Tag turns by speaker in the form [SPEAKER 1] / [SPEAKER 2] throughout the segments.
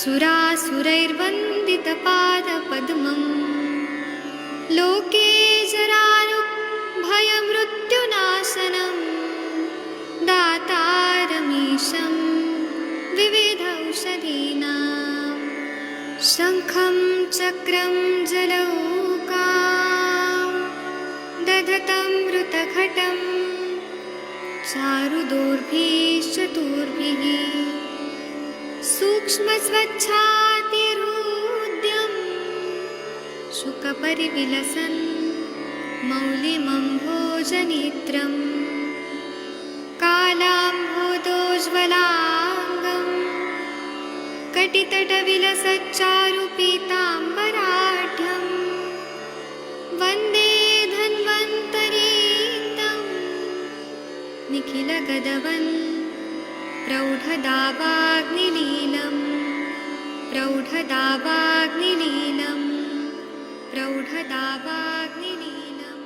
[SPEAKER 1] सुरासुरैर्वन्दितपादपद्मम् लोके जरारुभयमृत्युनाशनं दातारमीशं विविधौषधीनां शङ्खं चक्रं जलौकां दधतं मृतघटं चारुदोर्भिश्चतुर्भिः सूक्ष्मस्वच्छातिरुद्यं शुकपरिविलसन् मौलिमम्भोजनेत्रं कालाम्भोदोज्ज्वलाङ्गं कटितटविलसच्चारुपीताम्बराढ्यं वन्दे धन्वन्तरीतं निखिलगदवन् प्रौढदावाग्निलीलं प्रौढदावाग्निलीलं प्रौढदावाग्निलीलम्।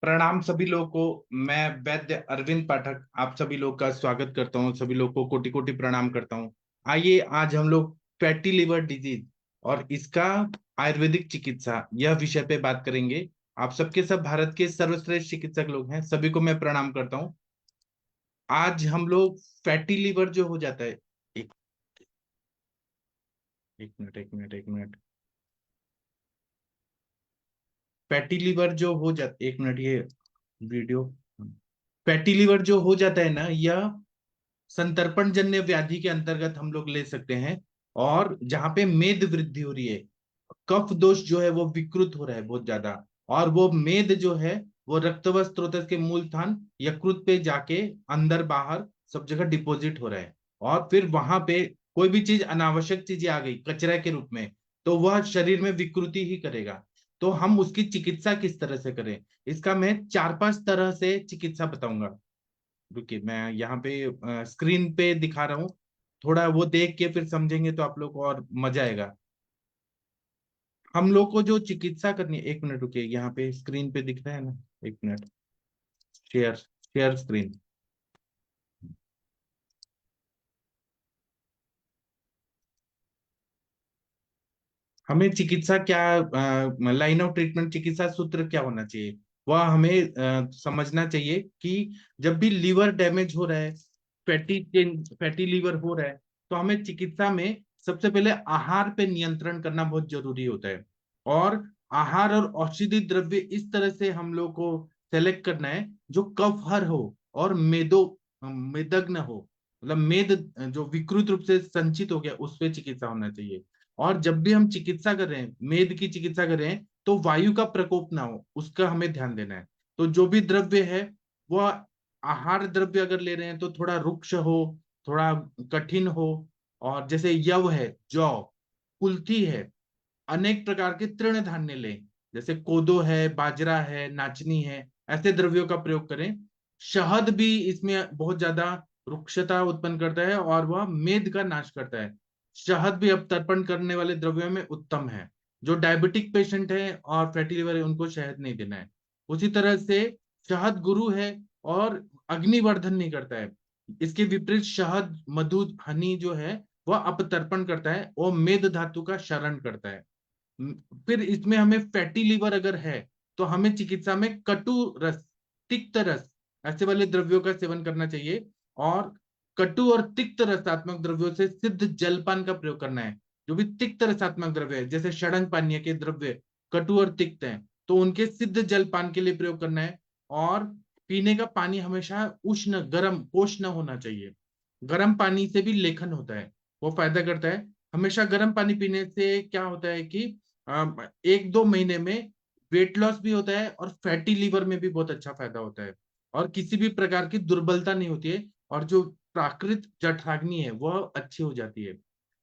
[SPEAKER 2] प्रणाम सभी लोगों को। मैं वैद्य अरविंद पाठक आप सभी लोग का स्वागत करता हूं। सभी लोग को कोटि कोटि प्रणाम करता हूं। आइए आज हम लोग फैटी लिवर डिजीज और इसका आयुर्वेदिक चिकित्सा यह विषय पे बात करेंगे। आप सबके सब भारत के सर्वश्रेष्ठ चिकित्सक लोग हैं, सभी को मैं प्रणाम करता हूं। आज हम लोग फैटी लिवर जो हो जाता है, एक मिनट फैटी लिवर जो हो जाता, एक मिनट ये वीडियो। फैटी लिवर जो हो जाता है ना, यह संतर्पण जन्य व्याधि के अंतर्गत हम लोग ले सकते हैं। और जहां पे मेद वृद्धि हो रही है, कफ दोष जो है वो विकृत हो रहा है बहुत ज्यादा, और वो मेद जो है वो रक्तवत स्रोत के मूल स्थान यकृत पे जाके अंदर बाहर सब जगह डिपॉजिट हो रहा है। और फिर वहां पे कोई भी चीज अनावश्यक चीजें आ गई कचरा के रूप में, तो वह शरीर में विकृति ही करेगा। तो हम उसकी चिकित्सा किस तरह से करें, इसका मैं 4-5 तरह से चिकित्सा बताऊंगा। रुकिए, मैं यहाँ पे स्क्रीन पे दिखा रहा हूँ, थोड़ा वो देख के फिर समझेंगे तो आप लोग को और मजा आएगा। हम लोग को जो चिकित्सा करनी है, एक मिनट रुकिए, यहाँ पे स्क्रीन पे दिख रहा है ना, एक मिनट, शेयर शेयर स्क्रीन। हमें चिकित्सा क्या, लाइन ऑफ ट्रीटमेंट, चिकित्सा सूत्र क्या होना चाहिए, वह हमें समझना चाहिए कि जब भी लीवर डैमेज हो रहा है, फैटी लीवर हो रहा है, तो हमें चिकित्सा में सबसे पहले आहार पे नियंत्रण करना बहुत जरूरी होता है। और आहार और औषधि द्रव्य इस तरह से हम लोग को सेलेक्ट करना है जो कफहर हो और मेदग्न हो, मतलब मेद जो विकृत रूप से संचित हो गया, उस पे चिकित्सा होना चाहिए। और जब भी हम चिकित्सा कर रहे हैं, मेद की चिकित्सा कर रहे हैं, तो वायु का प्रकोप ना हो, उसका हमें ध्यान देना है। तो जो भी द्रव्य है वह, आहार द्रव्य अगर ले रहे हैं तो थोड़ा रुक्ष हो, थोड़ा कठिन हो। और जैसे यव है, जौ, कुल्थी है, अनेक प्रकार के तृण धान्य लें, जैसे कोदो है, बाजरा है, नाचनी है, ऐसे द्रव्यों का प्रयोग करें। शहद भी इसमें बहुत ज्यादा रुक्षता उत्पन्न करता है और वह मेद का नाश करता है। शहद भी अपतर्पण करने वाले द्रव्यों में उत्तम है। जो डायबिटिक पेशेंट है और फैटी लिवर है, उनको शहद नहीं देना है। उसी तरह से शहद गुरु है और अग्निवर्धन नहीं करता है। इसके विपरीत शहद, मधु, हनी जो है वह अपतर्पण करता है और मेद धातु का शरण करता है। फिर इसमें हमें फैटी लिवर अगर है तो हमें चिकित्सा में कटु रस, तिक्त रस, ऐसे वाले द्रव्यों का सेवन करना चाहिए। और कटु और तिक्त रसात्मक द्रव्यों से सिद्ध जलपान का प्रयोग करना है। जो भी तिक्त रसात्मक द्रव्य है, जैसे षडंग पानीय के द्रव्य कटु और तिक्त हैं, तो उनके सिद्ध जलपान के लिए प्रयोग करना है। और पीने का पानी हमेशा उष्ण, गर्म, पोषण होना चाहिए। गर्म पानी से भी लेखन होता है, वो फायदा करता है। हमेशा गर्म पानी पीने से क्या होता है कि 1-2 महीने में वेट लॉस भी होता है और फैटी लीवर में भी बहुत अच्छा फायदा होता है। और किसी भी प्रकार की दुर्बलता नहीं होती है, और जो प्राकृत जठराग्नि है वह अच्छी हो जाती है।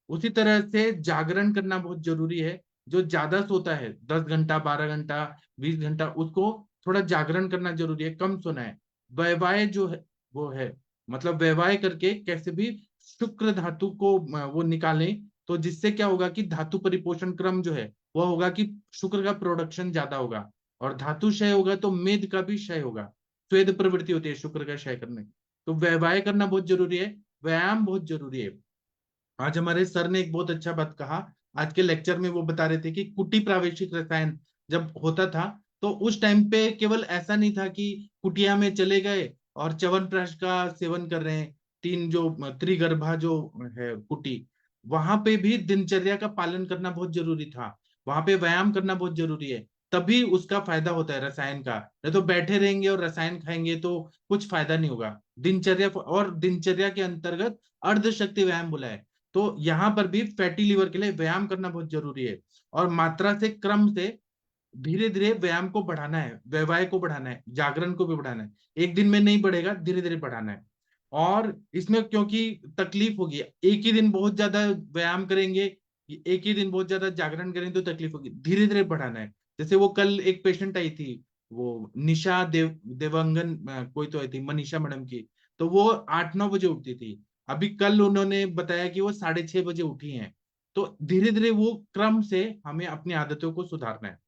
[SPEAKER 2] उसी तरह से जागरण करना बहुत जरूरी है। जो ज्यादा सोता है, 10 घंटा, 12 घंटा, 20 घंटा, उसको थोड़ा जागरण करना जरूरी है, कम सोना है। वयवाय जो है वो है, मतलब वयवाय करके कैसे भी शुक्र धातु को वो निकालें, तो जिससे क्या होगा कि धातु परिपोषण क्रम जो है वह होगा कि शुक्र का प्रोडक्शन ज्यादा होगा। और धातु क्षय होगा तो मेद का भी क्षय होगा। स्वेद प्रवृत्ति होती है शुक्र का क्षय करने की। तो व्यवहार करना बहुत जरूरी है, व्यायाम बहुत जरूरी है। आज हमारे सर ने एक बहुत अच्छा बात कहा, आज के लेक्चर में वो बता रहे थे कि कुटी प्रावेशिक रसायन जब होता था तो उस टाइम पे केवल ऐसा नहीं था कि कुटिया में चले गए और च्यवनप्राश का सेवन कर रहे हैं, तीन जो त्रिगर्भा जो है कुटी, वहां पे भी दिनचर्या का पालन करना बहुत जरूरी था, वहां पे व्यायाम करना बहुत जरूरी है, तभी उसका फायदा होता है रसायन का। नहीं तो बैठे रहेंगे और रसायन खाएंगे तो कुछ फायदा नहीं होगा। दिनचर्या, और दिनचर्या के अंतर्गत अर्ध शक्ति व्यायाम बोला है, तो यहाँ पर भी फैटी लीवर के लिए व्यायाम करना बहुत जरूरी है। और मात्रा से, क्रम से, धीरे धीरे व्यायाम को बढ़ाना है, व्यवहार को बढ़ाना है, जागरण को भी बढ़ाना है। एक दिन में नहीं बढ़ेगा, धीरे धीरे बढ़ाना है। और इसमें क्योंकि तकलीफ होगी, एक ही दिन बहुत ज्यादा व्यायाम करेंगे, एक ही दिन बहुत ज्यादा जागरण करेंगे तो तकलीफ होगी, धीरे धीरे बढ़ाना है। जैसे वो कल एक पेशेंट आई थी, वो निशा देवांगन कोई तो आई थी, मनीषा मैडम की, तो वो 8-9 बजे उठती थी। अभी कल उन्होंने बताया कि वो 6:30 बजे उठी हैं। तो धीरे धीरे वो क्रम से हमें अपनी आदतों को सुधारना है।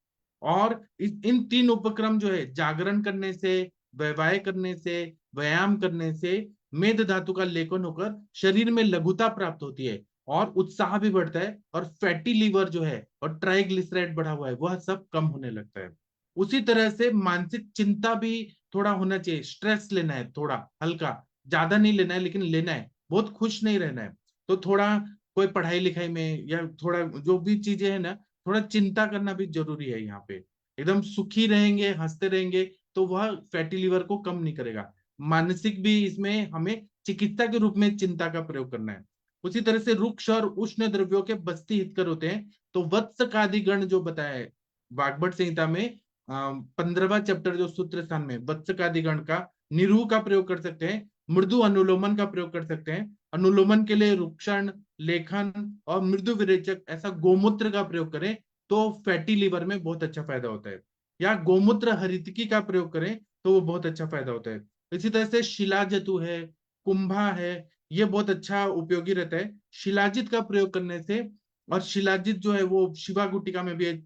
[SPEAKER 2] और इन तीन उपक्रम जो है, जागरण करने से, व्यवहार करने से, व्यायाम करने से मेद धातु का लेखन होकर शरीर में लघुता प्राप्त होती है और उत्साह भी बढ़ता है, और फैटी लीवर जो है और ट्राइग्लिसराइड बढ़ा हुआ है वह सब कम होने लगता है। उसी तरह से मानसिक चिंता भी थोड़ा होना चाहिए, स्ट्रेस लेना है थोड़ा हल्का, ज्यादा नहीं लेना है लेकिन लेना है, बहुत खुश नहीं रहना है। तो थोड़ा कोई पढ़ाई लिखाई में या थोड़ा जो भी चीजें है ना, थोड़ा चिंता करना भी जरूरी है यहाँ पे। एकदम सुखी रहेंगे, हंसते रहेंगे तो वह फैटी लीवर को कम नहीं करेगा। मानसिक भी इसमें हमें चिकित्सा के रूप में चिंता का प्रयोग करना है। उसी तरह से रुक्ष और उष्ण द्रव्यों के बस्ती हितकर होते हैं, तो वत्स आदि गण जो बताया है वाग्भट संहिता में 15वां चैप्टर जो सूत्र स्थान में, वत्स आदि गण का निरूह का प्रयोग कर सकते हैं, मृदु अनुलोमन का प्रयोग कर सकते हैं। अनुलोमन के लिए रुक्षण, लेखन और मृदु विरेचक, ऐसा गोमूत्र का प्रयोग करें तो फैटी लीवर में बहुत अच्छा फायदा होता है। या गोमूत्र हरितकी का प्रयोग करें तो वो बहुत अच्छा फायदा होता है। इसी तरह से शिलाजतु है, कुंभा है, ये बहुत अच्छा उपयोगी रहता है शिलाजित का प्रयोग करने से। और शिलाजित जो है वो शिवा गुटिका में भी है,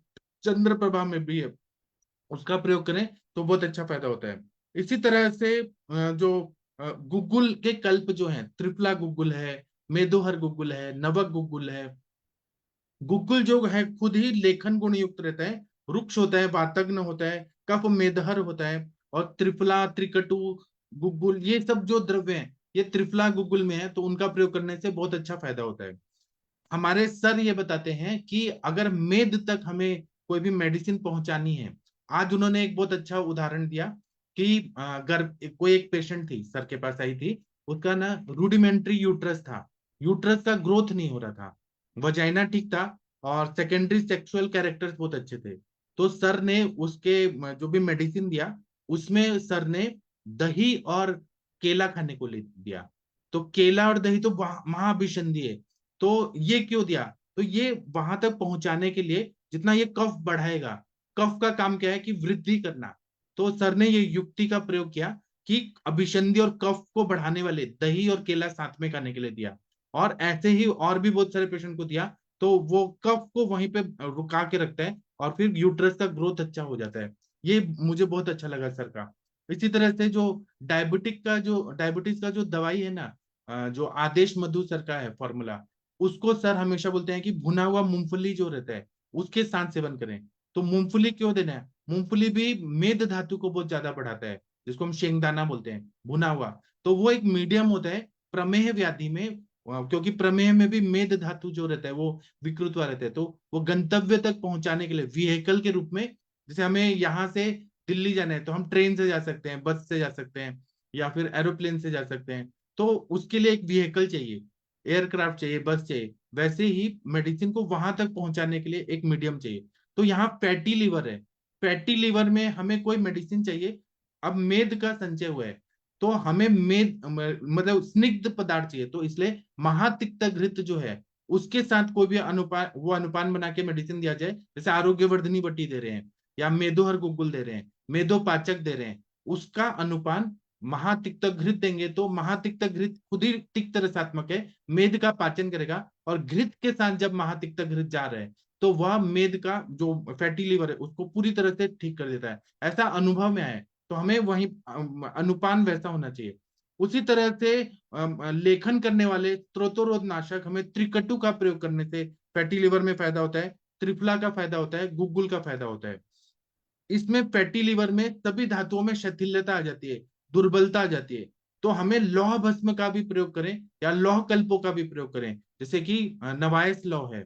[SPEAKER 2] चंद्र प्रभा में भी है, उसका प्रयोग करें तो बहुत अच्छा फायदा होता है। इसी तरह से जो गुग्गुल के कल्प जो है, त्रिफला गुग्गुल है, मेदोहर गुग्गुल है, नवक गुग्गुल है। गुग्गुल जो है खुद ही लेखन गुण युक्त रहता है, रुक्ष होता है, वातग्न होता है, कफ मेदहर होता है। और त्रिफला, त्रिकटु गुग्गुल, ये सब जो द्रव्य हैं ये त्रिफला गुग्गुल में है, तो उनका प्रयोग करने से बहुत अच्छा फायदा होता है। हमारे सर ये बताते हैं कि अगर मेद तक हमें कोई भी मेडिसिन पहुंचानी है, आज उन्होंने एक बहुत अच्छा उदाहरण दिया कि कोई एक पेशेंट थी, सर के पास आई थी, उसका ना रूडिमेंट्री यूट्रस था, यूट्रस का ग्रोथ नहीं हो रहा था, वजाइना ठीक था, और सेकेंडरी सेक्सुअल कैरेक्टर्स बहुत अच्छे थे। तो सर ने उसके जो भी मेडिसिन दिया, उसमें सर ने दही और केला खाने को ले दिया। तो केला और दही तो महाभिषंधी है, तो ये क्यों दिया? तो ये वहां तक पहुंचाने के लिए जितना ये कफ बढ़ाएगा, कफ का काम क्या है कि वृद्धि करना। तो सर ने ये युक्ति का प्रयोग किया कि अभिसंधि और कफ को बढ़ाने वाले दही और केला साथ में खाने के लिए दिया। और ऐसे ही और भी बहुत सारे पेशेंट को दिया, तो वो कफ को वहीं पे रुका के रखता है और फिर यूट्रस का ग्रोथ अच्छा हो जाता है। ये मुझे बहुत अच्छा लगा सर का। इसी तरह से जो डायबिटीज का जो दवाई है ना, जो आदेश मधु सर का है फॉर्मूला, उसको सर हमेशा बोलते हैं कि भुना हुआ मूंगफली जो रहता है उसके साथ सेवन करें। तो मूंगफली क्यों देना है? मूंगफली भी मेद धातु को बहुत ज्यादा बढ़ाता है, जिसको हम शेंगदाना बोलते हैं, भुना हुआ। तो वो एक मीडियम होता है प्रमेह व्याधि में, क्योंकि प्रमेह में भी मेद धातु जो रहता है वो विकृत हुआ रहता है, तो वो गंतव्य तक पहुंचाने के लिए व्हीकल के रूप में, जैसे हमें यहाँ से दिल्ली जाना है तो हम ट्रेन से जा सकते हैं, बस से जा सकते हैं, या फिर एरोप्लेन से जा सकते हैं, तो उसके लिए एक व्हीकल चाहिए, एयरक्राफ्ट चाहिए, बस चाहिए। वैसे ही मेडिसिन को वहां तक पहुंचाने के लिए एक मीडियम चाहिए। तो यहाँ फैटी लीवर है, फैटी लीवर में हमें कोई मेडिसिन चाहिए। अब मेद का संचय हुआ है, तो हमें मतलब स्निग्ध पदार्थ चाहिए, तो इसलिए महातिक्त घृत जो है उसके साथ कोई भी अनुपान, वो अनुपान बना के मेडिसिन दिया जाए। जैसे आरोग्यवर्धनी बट्टी दे रहे हैं, या मेदोहर गुग्गुल दे रहे हैं, मेदोपाचक दे रहे हैं, उसका अनुपान महातिक्त घृत देंगे, तो महातिक्त घृत खुद ही तिक्त रसात्मक है, मेद का पाचन करेगा। और घृत के साथ जब महातिक्त घृत जा रहे हैं तो वह मेद का जो फैटी लीवर है उसको पूरी तरह से ठीक कर देता है, ऐसा अनुभव में आया है। तो हमें वही अनुपान वैसा होना चाहिए। उसी तरह से लेखन करने वाले स्त्रोतोरोध नाशक हमें त्रिकटु का प्रयोग करने से फैटी लिवर में फायदा होता है, त्रिफला का फायदा होता है, गुग्गुल का फायदा होता है। इसमें फैटी लिवर में सभी धातुओं में शिथिलता आ जाती है, दुर्बलता आ जाती है। तो हमें लौह भस्म का भी प्रयोग करें या लौह कल्पों का भी प्रयोग करें, जैसे कि नवायस लौह है,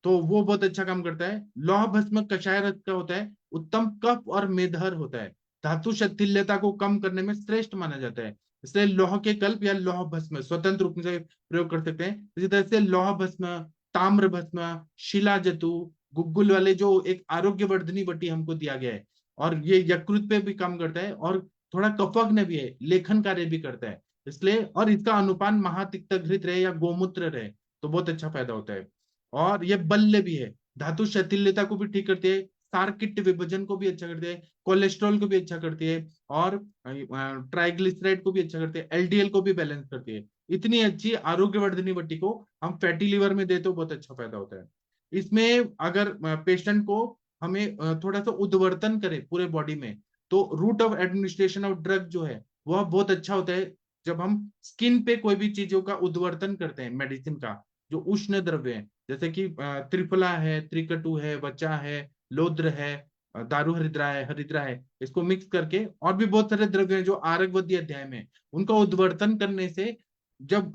[SPEAKER 2] तो वो बहुत अच्छा काम करता है। लौह भस्म कषाय रस का होता है, उत्तम कफ और मेधर होता है, धातु शिथिल्यता को कम करने में श्रेष्ठ माना जाता है। इसलिए लौह के कल्प या लौह भस्म स्वतंत्र रूप से प्रयोग कर सकते हैं। इसी तरह से लौह भस्म, ताम्र भस्म, शिला जतु, गुग्गुल वाले जो एक आरोग्यवर्धनी वटी हमको दिया गया है, और ये यकृत पे भी काम करता है और थोड़ा कफग्न भी है, लेखन कार्य भी करता है। इसलिए और इसका अनुपान महातिक्त घृत रहे या गोमूत्र रहे तो बहुत अच्छा फायदा होता है। और ये बल्य भी है, धातु शिथिल्यता को भी ठीक करती है, सारकिट विभाजन को भी अच्छा करती है, कोलेस्ट्रॉल को भी अच्छा करती है, और ट्राइग्लिसराइड को भी अच्छा करती है, एलडीएल को भी बैलेंस करती है। इतनी अच्छी आरोग्यवर्धनी वटी को हम फैटी लिवर में दे तो बहुत अच्छा फायदा होता है। इसमें अगर पेशेंट को हमें थोड़ा सा उद्वर्तन करे पूरे बॉडी में, तो route of administration of drug जो है वह बहुत अच्छा होता है। जब हम स्किन पे कोई भी चीजों का उद्वर्तन करते हैं मेडिसिन का, जो उष्ण द्रव्य है, जैसे कि त्रिफला है, त्रिकटु है, वचा है, लोद्र है, दारू हरिद्रा है, इसको मिक्स करके, और भी बहुत सारे द्रव्य हैं जो आरगवदी अध्याय में, उनका उद्वर्तन करने से जब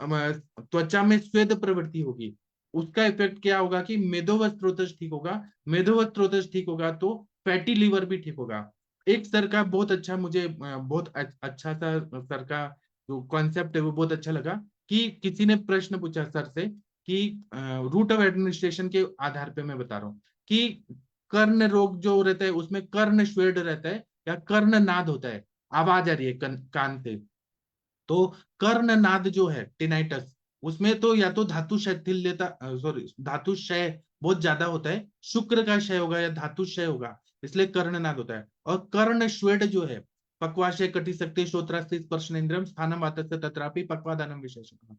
[SPEAKER 2] त्वचा में स्वेद प्रवृत्ति होगी, उसका इफेक्ट क्या होगा कि मेदोवस्त्रोतज ठीक होगा, मेदोवस्त्रोतज ठीक होगा तो फैटी लीवर भी ठीक होगा। एक सर का बहुत अच्छा, मुझे बहुत अच्छा सा सर का जो कॉन्सेप्ट है वो बहुत अच्छा लगा, कि किसी ने प्रश्न पूछा सर से कि रूट ऑफ एडमिनिस्ट्रेशन के आधार पे मैं बता रहा हूँ कि कर्ण रोग जो रहता है उसमें कर्ण श्वेड रहता है या कर्ण नाद होता है, आवाज आ रही है कान से, तो कर्ण नाद जो है टिनाइटस, उसमें तो या तो धातु शिथिल्यता, सॉरी, धातु क्षय बहुत ज्यादा होता है, शुक्र का क्षय होगा या धातु क्षय होगा, इसलिए कर्णनाद होता है। और कर्ण श्वेड जो है, पक्वाशय कटि शक्ति श्रोत्रास्ति स्पर्शनेन्द्रियम स्थानम आतस्य तत्रापि पक्वादानम विशेषण,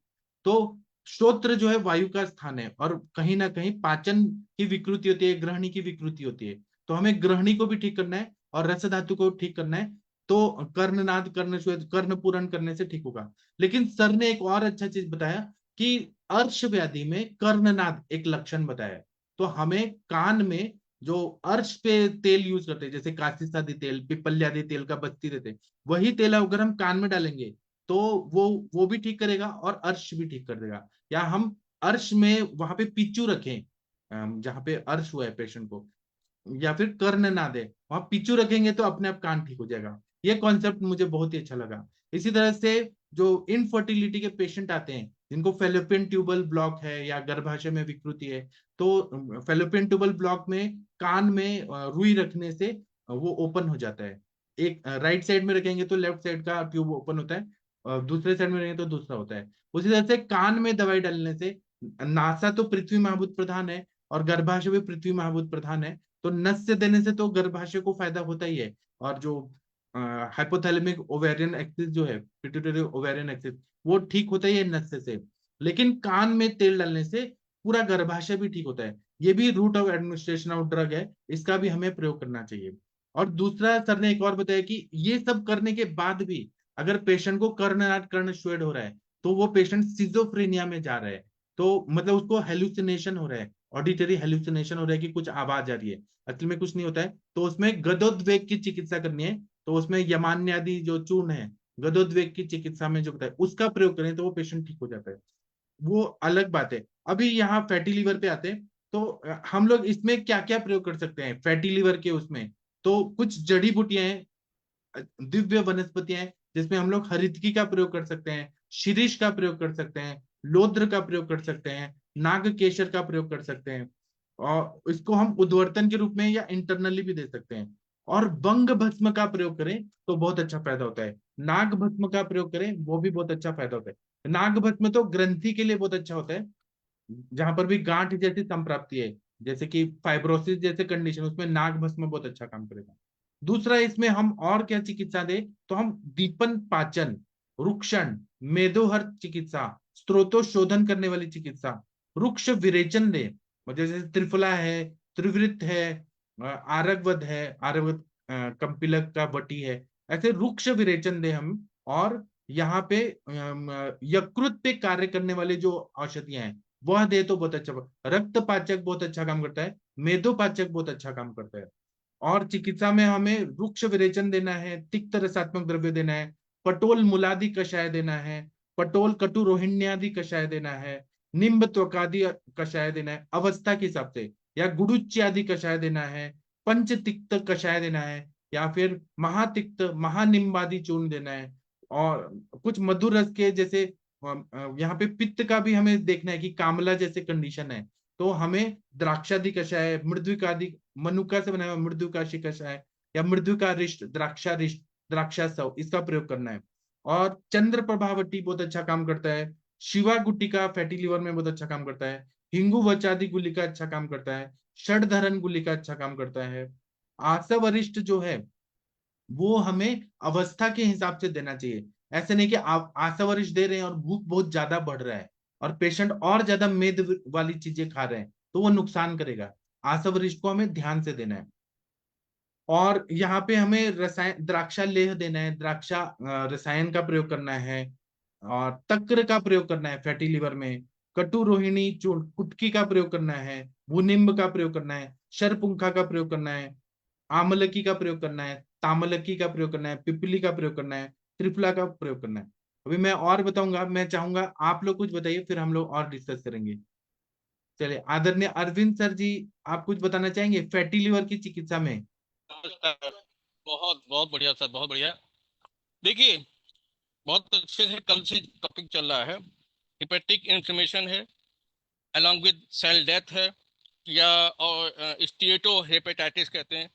[SPEAKER 2] तो श्रोत्र जो है वायु का स्थान है, और कहीं ना कहीं पाचन की विकृति होती है, ग्रहणी की विकृति होती है, तो हमें ग्रहणी को भी ठीक करना है और रस धातु को ठीक करना है। तो कर्णनाद, कर्ण श्वेत, कर्ण पूरण करने से ठीक होगा। लेकिन सर ने एक और अच्छा चीज बताया कि अर्श व्याधि में कर्णनाद एक लक्षण बताया। तो हमें कान में जो अर्श पे तेल यूज करते हैं, जैसे काशीसादी तेल, पिपल्यादि तेल का बत्ती देते हैं, वही तेल अगर हम कान में डालेंगे तो वो भी ठीक करेगा और अर्श भी ठीक कर देगा। या हम अर्श में वहां पे पिच्चू रखें, जहां पे अर्श हुआ है पेशेंट को, या फिर कर्ण ना दे, वहां पिचू रखेंगे तो अपने आप कान ठीक हो जाएगा। ये कॉन्सेप्ट मुझे बहुत ही अच्छा लगा। इसी तरह से जो इनफर्टिलिटी के पेशेंट आते हैं, जिनको फेलोपियन ट्यूबल ब्लॉक है या गर्भाशय में विकृति है, तो फेलोपियन ट्यूबल ब्लॉक में कान में रुई रखने से वो ओपन हो जाता है। एक राइट साइड में रखेंगे तो लेफ्ट साइड का ट्यूब ओपन होता है, और दूसरे साइड में रखेंगे तो दूसरा होता है। उसी तरह से कान में दवाई डालने से, नासा तो पृथ्वी महाभूत प्रधान है और गर्भाशय भी पृथ्वी महाभूत प्रधान है, तो नस से देने से तो गर्भाशय को फायदा होता ही है। और जो हाइपोथैलेमिक ओवेरियन एक्सिस जो है, पिट्यूटरी ओवेरियन एक्सिस, वो ठीक होता ही है नस से। लेकिन कान में तेल डालने से पूरा गर्भाशय भी ठीक होता है। ये भी route of administration of drug है, इसका भी हमें प्रयोग करना चाहिए। और दूसरा सर ने एक और बताया कि ये सब करने के बाद भी अगर पेशेंट को कर्णनाद, कर्ण श्वेद हो रहा है, तो वो पेशेंट सिजोफ्रेनिया में जा रहा है, तो मतलब उसको हेलुसिनेशन हो रहा है, ऑडिटरी हेलुसिनेशन हो रहा है कि कुछ आवाज आ रही है, असल में कुछ नहीं होता है, तो उसमें गदोद्वेग की चिकित्सा करनी है। तो उसमें यमान्यादि जो चूर्ण है, गदोद्वेग की चिकित्सा में जो बताया उसका प्रयोग करें तो वो पेशेंट ठीक हो जाता है, वो अलग बात है। अभी यहाँ फैटी लीवर पे आते हैं, तो हम लोग इसमें क्या क्या प्रयोग कर सकते हैं फैटी लीवर के उसमें। तो कुछ जड़ी बूटियां हैं, दिव्य वनस्पतियां हैं, जिसमें हम लोग हरितकी का प्रयोग कर सकते हैं, शिरीष का प्रयोग कर सकते हैं, लोद्र का प्रयोग कर सकते हैं, नाग केशर का प्रयोग कर सकते हैं, और इसको हम उद्वर्तन के रूप में या इंटरनली भी दे सकते हैं। और बंग भस्म का प्रयोग करें तो बहुत अच्छा फायदा होता है, नाग भस्म का प्रयोग करें वो भी बहुत अच्छा फायदा होता है। नाग भस्म तो ग्रंथि के लिए बहुत अच्छा होता है, जहां पर भी गांठ जैसी संप्राप्ति है, जैसे कि फाइब्रोसिस जैसे कंडीशन, उसमें नाग भस्म बहुत अच्छा काम करेगा। दूसरा, इसमें हम और क्या चिकित्सा दे, तो हम दीपन पाचन, रुक्षण, मेदोहर चिकित्सा, स्त्रोतो शोधन करने वाली चिकित्सा, रुक्ष विरेचन दे, जैसे त्रिफला है, त्रिवृत है, आरगवद है, आरगवद कंपिलक का वटी है, ऐसे रुक्ष विरेचन दे हम। और यहाँ पे यकृत पे कार्य करने वाले जो औषधियां हैं वह दे तो बहुत अच्छा, रक्त पाचक बहुत अच्छा काम करता है, मेदोपाचक बहुत अच्छा काम करता है। और चिकित्सा में हमें वृक्ष विरेचन देना है, तिक्त रसात्मक द्रव्य देना है, पटोल मूलादि कषाय देना है, पटोल कटु रोहिण्यादि कषाय देना है, निम्ब त्वकादि कषाय देना है अवस्था के हिसाब से, या गुडुच्य आदि कषाय देना है, पंच तिक्त कषाय देना है, या फिर महातिक्त महानिम्बादि चूर्ण देना है। और कुछ मधुर रस के जैसे यहाँ पे पित्त का भी हमें देखना है कि कामला जैसे कंडीशन है तो हमें द्राक्षादि कषाय, मृदुकादि मनुका से बना हुआ मृदुकाशी कषाय, या मृदुका रिष्ट, द्राक्षारिष्ट, द्राक्षासव, इसका प्रयोग करना है। और चंद्र प्रभावटी बहुत अच्छा काम करता है, शिवा गुटिका फैटी लिवर में बहुत अच्छा काम करता है, हिंगू वचादि गुलिका अच्छा काम करता है, षडधरन गुलिका अच्छा काम करता है। आसवरिष्ट जो है वो हमें अवस्था के हिसाब से देना चाहिए। ऐसे नहीं कि आप आशावरिश दे रहे हैं और भूख बहुत ज्यादा बढ़ रहा है और पेशेंट और ज्यादा मेद वाली चीजें खा रहे हैं तो वो नुकसान करेगा। आशावरिश को हमें ध्यान से देना है। और यहाँ पे हमें रसायन द्राक्षा लेह देना है, द्राक्षा रसायन का प्रयोग करना है, और तक्र का प्रयोग करना है फैटी लिवर में, कटु रोहिणी चूर्ण कुटकी का प्रयोग करना है, भूनिम्ब का प्रयोग करना है, शरपुंखा का प्रयोग करना है, आमलकी का प्रयोग करना है, तामलकी का प्रयोग करना है, पिपली का प्रयोग करना है, त्रिफला का प्रयोग करना है। अभी मैं और बताऊंगा, मैं चाहूंगा आप लोग कुछ बताइए फिर हम लोग और डिस्कस करेंगे। चलिए आदरणीय अरविंद सर जी, आप कुछ बताना चाहेंगे फैटी लिवर की चिकित्सा में।
[SPEAKER 3] नमस्कार। बहुत बहुत बढ़िया सर, बहुत बढ़िया। देखिए, बहुत अच्छे से कल से टॉपिक चल रहा है। हिपेटिक इन्फ्लेमेशन है, अलॉन्ग विद सेल डेथ है, या और स्टीएटो हेपेटाइटिस कहते हैं।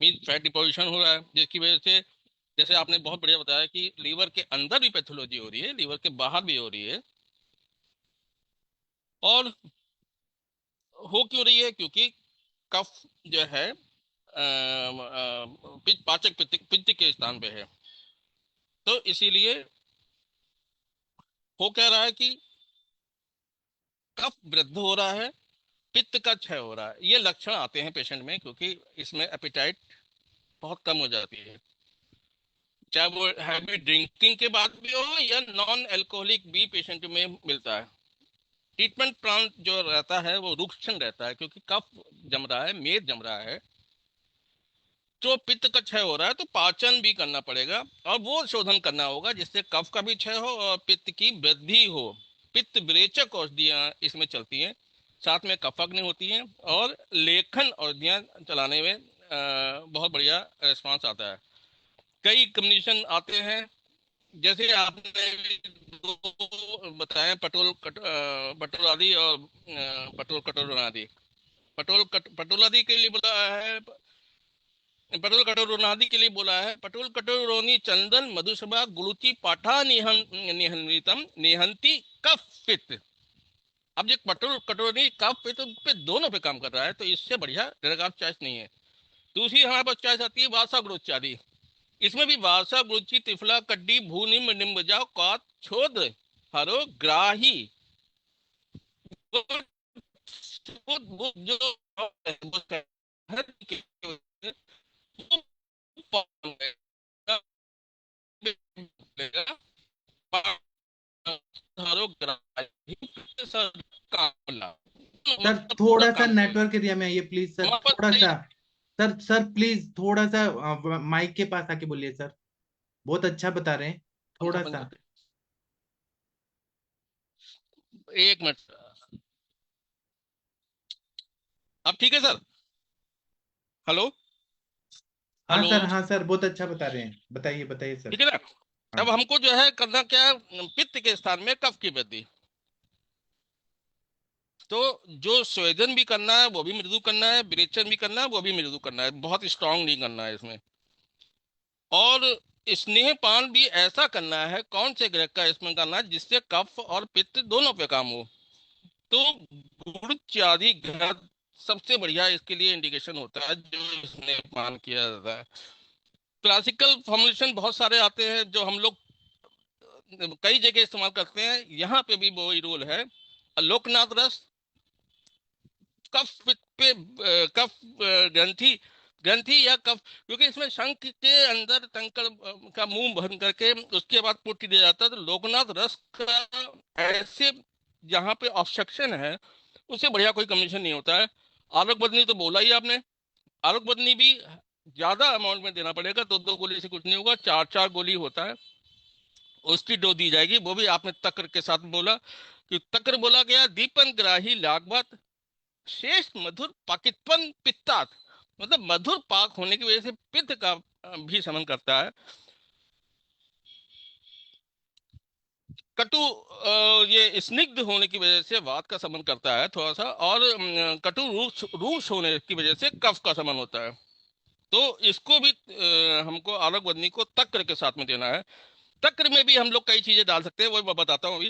[SPEAKER 3] मीन फैट डिपोजिशन हो रहा है जिसकी वजह से, जैसे आपने बहुत बढ़िया बताया कि लीवर के अंदर भी पैथोलॉजी हो रही है, लीवर के बाहर भी हो रही है। और हो क्यों रही है? क्योंकि कफ जो है पाचक पित्त के स्थान पे है। तो इसीलिए हो क्या रहा है कि कफ वृद्ध हो रहा है, पित्त का क्षय हो रहा है। ये लक्षण आते हैं पेशेंट में, क्योंकि इसमें एपिटाइट बहुत कम हो जाती है, चाहे वो हैवी ड्रिंकिंग के बाद भी हो या नॉन अल्कोहलिक भी पेशेंट में मिलता है। ट्रीटमेंट प्लान जो रहता है वो रूक्षण रहता है, क्योंकि कफ जम रहा है, मेद जम रहा है, तो पित्त का क्षय हो रहा है, तो पाचन भी करना पड़ेगा और वो शोधन करना होगा जिससे कफ का भी क्षय हो और पित्त की वृद्धि हो। पित्त विरेचक औषधियाँ इसमें चलती हैं, साथ में कफाग्नि होती हैं, और लेखन औषधियाँ चलाने में बहुत बढ़िया रिस्पांस आता है। कई कम्बिनेशन आते हैं, जैसे आपने दो बताए, पटोल आदि और पटोल कटोल आदि। पटोल आदि के लिए बोला है, पटोल कटोरोनादि के लिए बोला है, पटोल कटोरोनी चंदन मधुसभा गुरुचि पाठा निहंतम निहंती कफ पित्त। अब ये पटोल कटोरनी कफ पित्त पे दोनों पे काम कर रहा है, तो इससे बढ़िया ड्रग ऑफ चॉइस नहीं है। दूसरी हमारे पास चॉइस आती है वासा गुरुचादी। इसमें भी वासा गुरुचि तिफला कड्डी भूनिम्ब निम्ब जाओ कौत छोद हरो ग्राही। वो, वो जो वो शहद के
[SPEAKER 2] सर
[SPEAKER 3] मतलब पूरा
[SPEAKER 2] थोड़ा सा
[SPEAKER 3] काम करेगा
[SPEAKER 2] नेटवर्क एरिया में आइए प्लीज सर,
[SPEAKER 3] हमारे पास।
[SPEAKER 2] थोड़ा
[SPEAKER 3] सही।
[SPEAKER 2] सा। सर सर प्लीज थोड़ा सा माइक के पास आके बोलिए सर, बहुत अच्छा बता रहे हैं,
[SPEAKER 3] पंखा
[SPEAKER 2] थोड़ा
[SPEAKER 3] बंद
[SPEAKER 2] सा।
[SPEAKER 3] करते, एक मिनट। अब ठीक है सर? हेलो?
[SPEAKER 2] हाँ
[SPEAKER 3] हेलो?
[SPEAKER 2] सर, हाँ सर, बहुत अच्छा बता रहे हैं, बताइए बताइए सर।
[SPEAKER 3] ठीक है ना?
[SPEAKER 2] हाँ
[SPEAKER 3] अब हमको जो है करना क्या है, पित्त के स्थान में कफ की वृद्धि। तो जो स्वेदन भी करना है वो भी मृदु करना है, विरेचन भी करना है वो भी मृदु करना है, बहुत स्ट्रांग नहीं करना है इसमें। और स्नेहपान भी ऐसा करना है, कौन से ग्रह का इसमें करना है जिससे कफ और पित्त दोनों पे काम हो। तो गुड़ इत्यादि ग्रह सबसे बढ़िया इसके लिए इंडिकेशन होता है, जो स्नेहपान किया जाता है। क्लासिकल फॉर्मुलेशन बहुत सारे आते हैं जो हम लोग कई जगह इस्तेमाल करते हैं, यहाँ पे भी वही रोल है। लोकनाथ रस कफ पे कफ ग्रंथि ग्रंथि या कफ, क्योंकि इसमें शंख के अंदर टंकड़ का मुंह भर करके उसके बाद पुट्टी दिया जाता है। तो लोकनाथ रस का ऐसे जहाँ पे ऑब्स्ट्रक्शन है उससे बढ़िया कोई कमीशन नहीं होता है। आलोक बदनी तो बोला ही आपने, आलोक बदनी भी ज्यादा अमाउंट में देना पड़ेगा, दो दो गोली से कुछ नहीं होगा, चार चार गोली होता है, उसकी डोज दी जाएगी। वो भी आपने तक्र के साथ बोला कि तक्र बोला गया दीपन ग्राही लागवत शेष मधुर पाकितपन पित्तात, मतलब मधुर पाक होने की वजह से पित्त का भी शमन करता है। कटु ये स्निग्ध होने की वजह से वात का शमन करता है थोड़ा सा, और कटु रूक्ष रूक्ष होने की वजह से कफ का शमन होता है। तो इसको भी हमको आलोक बदनी को तक्र के साथ में देना है। तक्र में भी हम लोग कई चीजें डाल सकते हैं, वो मैं बताता हूँ अभी।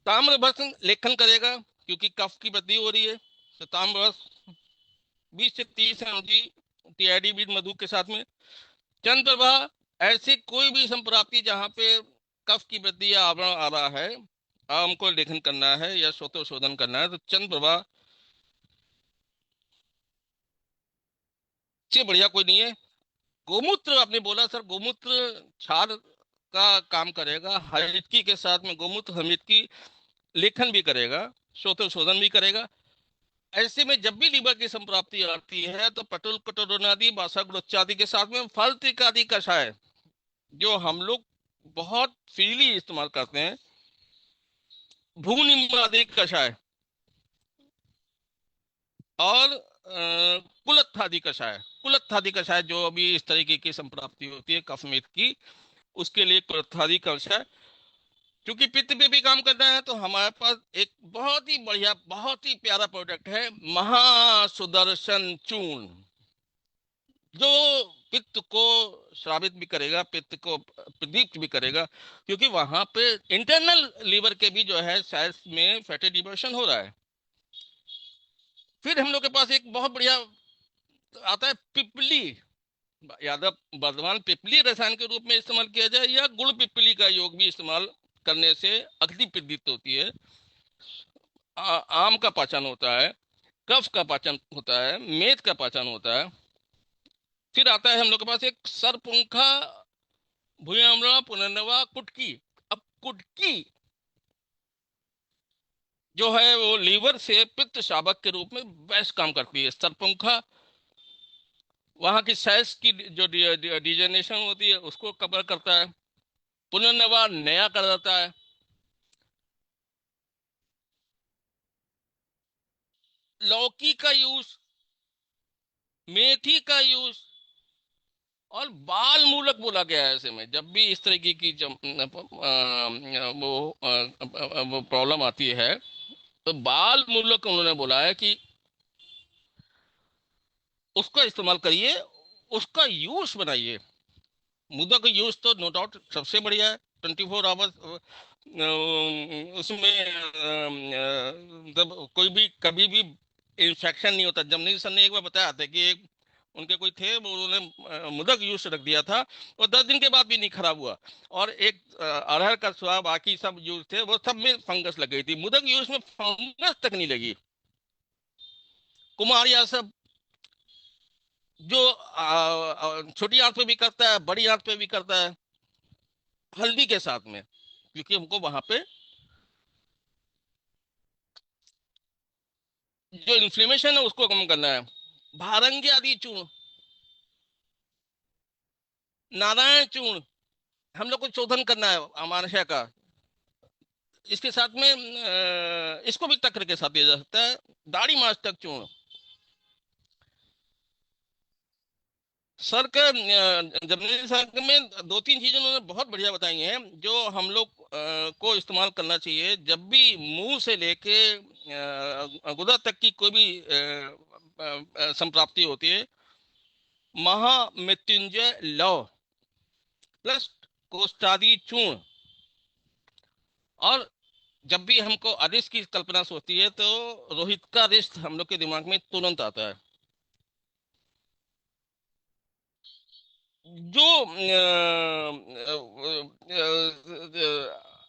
[SPEAKER 3] ताम्रभस्म लेखन करेगा क्योंकि कफ की वृद्धि हो रही है, तो ताम्रभस्म 20 से 30 mg टीआईडी बीट मधु के साथ में। चंद्र प्रभा ऐसी कोई भी संप्राप्ति जहाँ पे कफ की वृद्धि या आवरण आ रहा है, हमको लेखन करना है या शोधन करना है, तो चंद्र प्रभा से बढ़िया कोई नहीं है। गोमूत्र आपने बोला सर, गोमूत्र क्षार का काम करेगा, हरितकी के साथ में गोमूत्र हरितकी लेखन भी करेगा, शोधन भी करेगा। ऐसे में जब भी लीवर की संप्राप्ति आती है तो पटुल कटोरनादि बासा गुड़ोच्चादि के साथ में फल त्रिकादि कषाय, जो हम लोग बहुत फ्रीली इस्तेमाल करते हैं, भूनिम्ब आदि कषाय और कुलत्थादि कषाय। कुलत्थादि कषाय जो अभी इस तरीके की संप्राप्ति होती है कफमेद की, उसके लिए कुलत्थादि कषाय। क्योंकि पित्त पे भी काम करना है तो हमारे पास एक बहुत ही बढ़िया बहुत ही प्यारा प्रोडक्ट है, महासुदर्शन चूर्ण, जो पित्त को श्रावित भी करेगा, पित्त को प्रदीप्त भी करेगा। क्योंकि वहां पे इंटरनल लीवर के भी जो है सेल्स में फैटी डिवर्शन हो रहा है। फिर हम लोग के पास एक बहुत बढ़िया आता है पिपली, यादव वर्धमान पिपली रसायन के रूप में इस्तेमाल किया जाए या गुड़ पिपली का योग भी इस्तेमाल करने से अग्नि प्रदीप्त होती है, आम का पाचन होता है, कफ का पाचन होता है, मेद का पाचन होता है। फिर आता है हम लोग के पास एक सरपुंखा भुयामरा पुनर्नवा कुटकी। अब कुटकी जो है वो लीवर से पित्त शावक के रूप में बेस्ट काम करती है। सरपुंखा वहां की सेल्स की जो डिजेनरेशन होती है उसको कवर करता है, पुनर्नवा नया कर देता है। लौकी का यूज, मेथी का यूज और बाल मूलक बोला गया है ऐसे में। जब भी इस तरीके की वो प्रॉब्लम आती है तो बाल मूलक उन्होंने बोला है कि उसका इस्तेमाल करिए, उसका यूज बनाइए। मुद्दा का यूज तो नो डाउट सबसे बढ़िया है, 24 आवर्स उसमें मतलब कोई भी कभी भी इन्फेक्शन नहीं होता। जमनी सर ने एक बार बताया था कि एक उनके कोई थे, वो उन्होंने मुदक यूज रख दिया था और 10 दिन के बाद भी नहीं खराब हुआ। और एक अरहर का स्वाद बाकी सब यूज थे वो सब में फंगस लग गई थी, मुदक यूज में फंगस तक नहीं लगी। कुमार सब जो छोटी आंत पे भी करता है, बड़ी आंत पे भी करता है, हल्दी के साथ में, क्योंकि हमको वहां पे जो इन्फ्लेमेशन है उसको कम करना है। भारंगी आदि चूर्ण, नारायण चूर्ण, हम लोग को शोधन करना है अमाशय का। इसके साथ में इसको भी तक्र के साथ दिया जा सकता है, दाढ़ी मास तक चूर्ण। सर का जर्नलिज्म सर में 2-3 चीजें उन्होंने बहुत बढ़िया बताई हैं जो हम लोग को इस्तेमाल करना चाहिए जब भी मुंह से लेके गुदा तक की कोई भी संप्राप्ति होती है। महामृत्युंजय लव प्लस कोष्ठादि चूर्ण। और जब भी हमको अरिष्ट की कल्पना सोचती है तो रोहित का रिष्ट हम लोग के दिमाग में तुरंत आता है। जो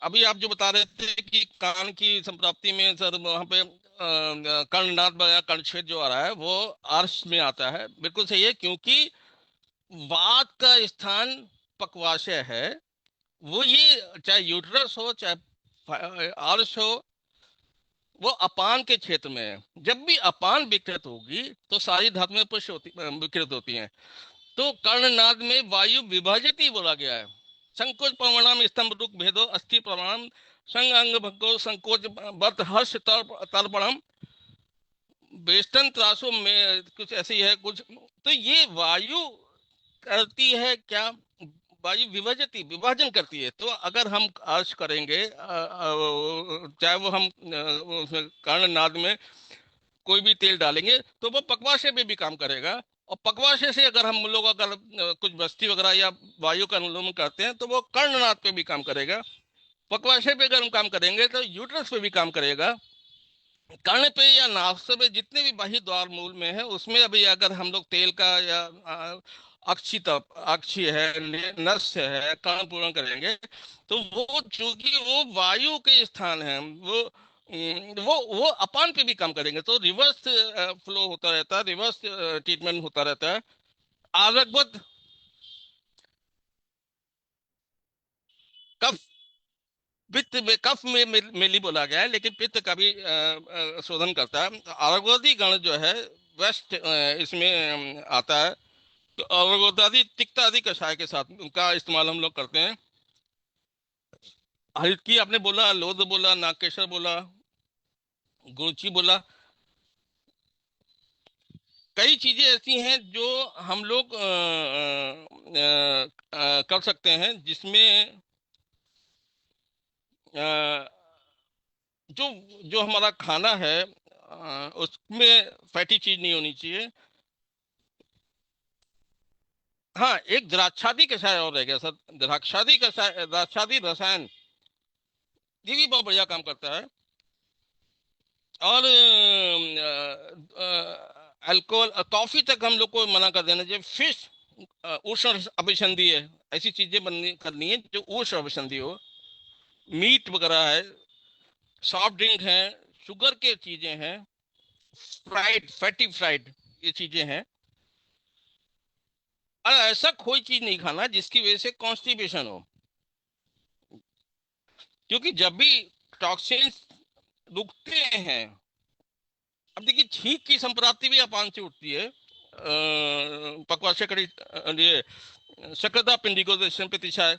[SPEAKER 3] अभी आप जो बता रहे थे कि कान की संप्राप्ति में सर वहां पे कर्णनाद या कर्णछेद जो आ रहा है वो अर्श में आता है, बिल्कुल सही है, क्योंकि वात का स्थान पक्वाशय है। वो ये चाहे यूटरस हो चाहे अर्श हो, वो अपान के क्षेत्र में है। जब भी अपान विकृत होगी तो सारी धातुएं विकृत होती हैं। तो कर्णनाद में वायु विभाजित ही बोला गया है। संकोच प्रमाणम स्तंभ रुक भेदो अस्थि प्रमाणम संग अंग भग्गो संकोच बत हर्ष तर्पणम वेष्टन त्रासो में कुछ ऐसी है कुछ। तो ये वायु करती है क्या? वायु विभाजन करती है। तो अगर हम अर्श करेंगे चाहे वो हम उसमें कर्णनाद में कोई भी तेल डालेंगे तो वो पकवाशय पे भी काम करेगा। और पकवाशय से अगर हम लोग अगर कुछ बस्ती वगैरह या वायु का अनुलोम करते हैं तो वो कर्णनाद पे भी काम करेगा। पकवाशय पे अगर हम काम करेंगे तो यूट्रस पे भी काम करेगा। कर्ण पे या नाभ पे जितने भी बाह्य द्वार मूल में है उसमें अभी अगर हम लोग तेल का या अक्षी है नस्य है कर्ण पूर्ण करेंगे तो वो चूंकि वो वायु के स्थान है, वो अपान पे भी काम करेंगे। तो रिवर्स फ्लो होता रहता है, रिवर्स ट्रीटमेंट होता रहता है। आरकबद्ध कफ पित्त में कफ में मेली बोला गया है, लेकिन पित्त का भी शोधन करता है। आरगोदी गण जो है वेस्ट इसमें आता है। तो आरगोदादी तिक्ता आदि कषाय के साथ उनका इस्तेमाल हम लोग करते हैं। हल्की आपने बोला, लोध बोला, नागकेशर बोला, गुरुची बोला, कई चीजें ऐसी हैं जो हम लोग कर सकते हैं जिसमें जो जो हमारा खाना है उसमें फैटी चीज नहीं होनी चाहिए। हाँ, एक द्राक्षादी कषाय और रह गया सर। द्राक्षादी कषाय, द्राक्षादी रसायन, ये भी बहुत बढ़िया काम करता है। और अल्कोहल, कॉफी तक हम लोग को मना कर देना चाहिए। फिश उष्ण अभिसंधि है, ऐसी चीजें बननी करनी है जो उष्ण अभिसंधि हो। मीट वगैरह है, सॉफ्ट ड्रिंक है, शुगर के चीजें हैं, फ्राइड फैटी फ्राइड ये चीजें हैं। और ऐसा कोई चीज नहीं खाना जिसकी वजह से कॉन्स्टिपेशन हो, क्योंकि जब भी टॉक्सिन्स रुकते हैं, अब देखिए छींक की संप्राप्ति भी अपान से उठती है। पक्वाशय कड़ी ये शक्रदा पिंडिको प्रतिशा,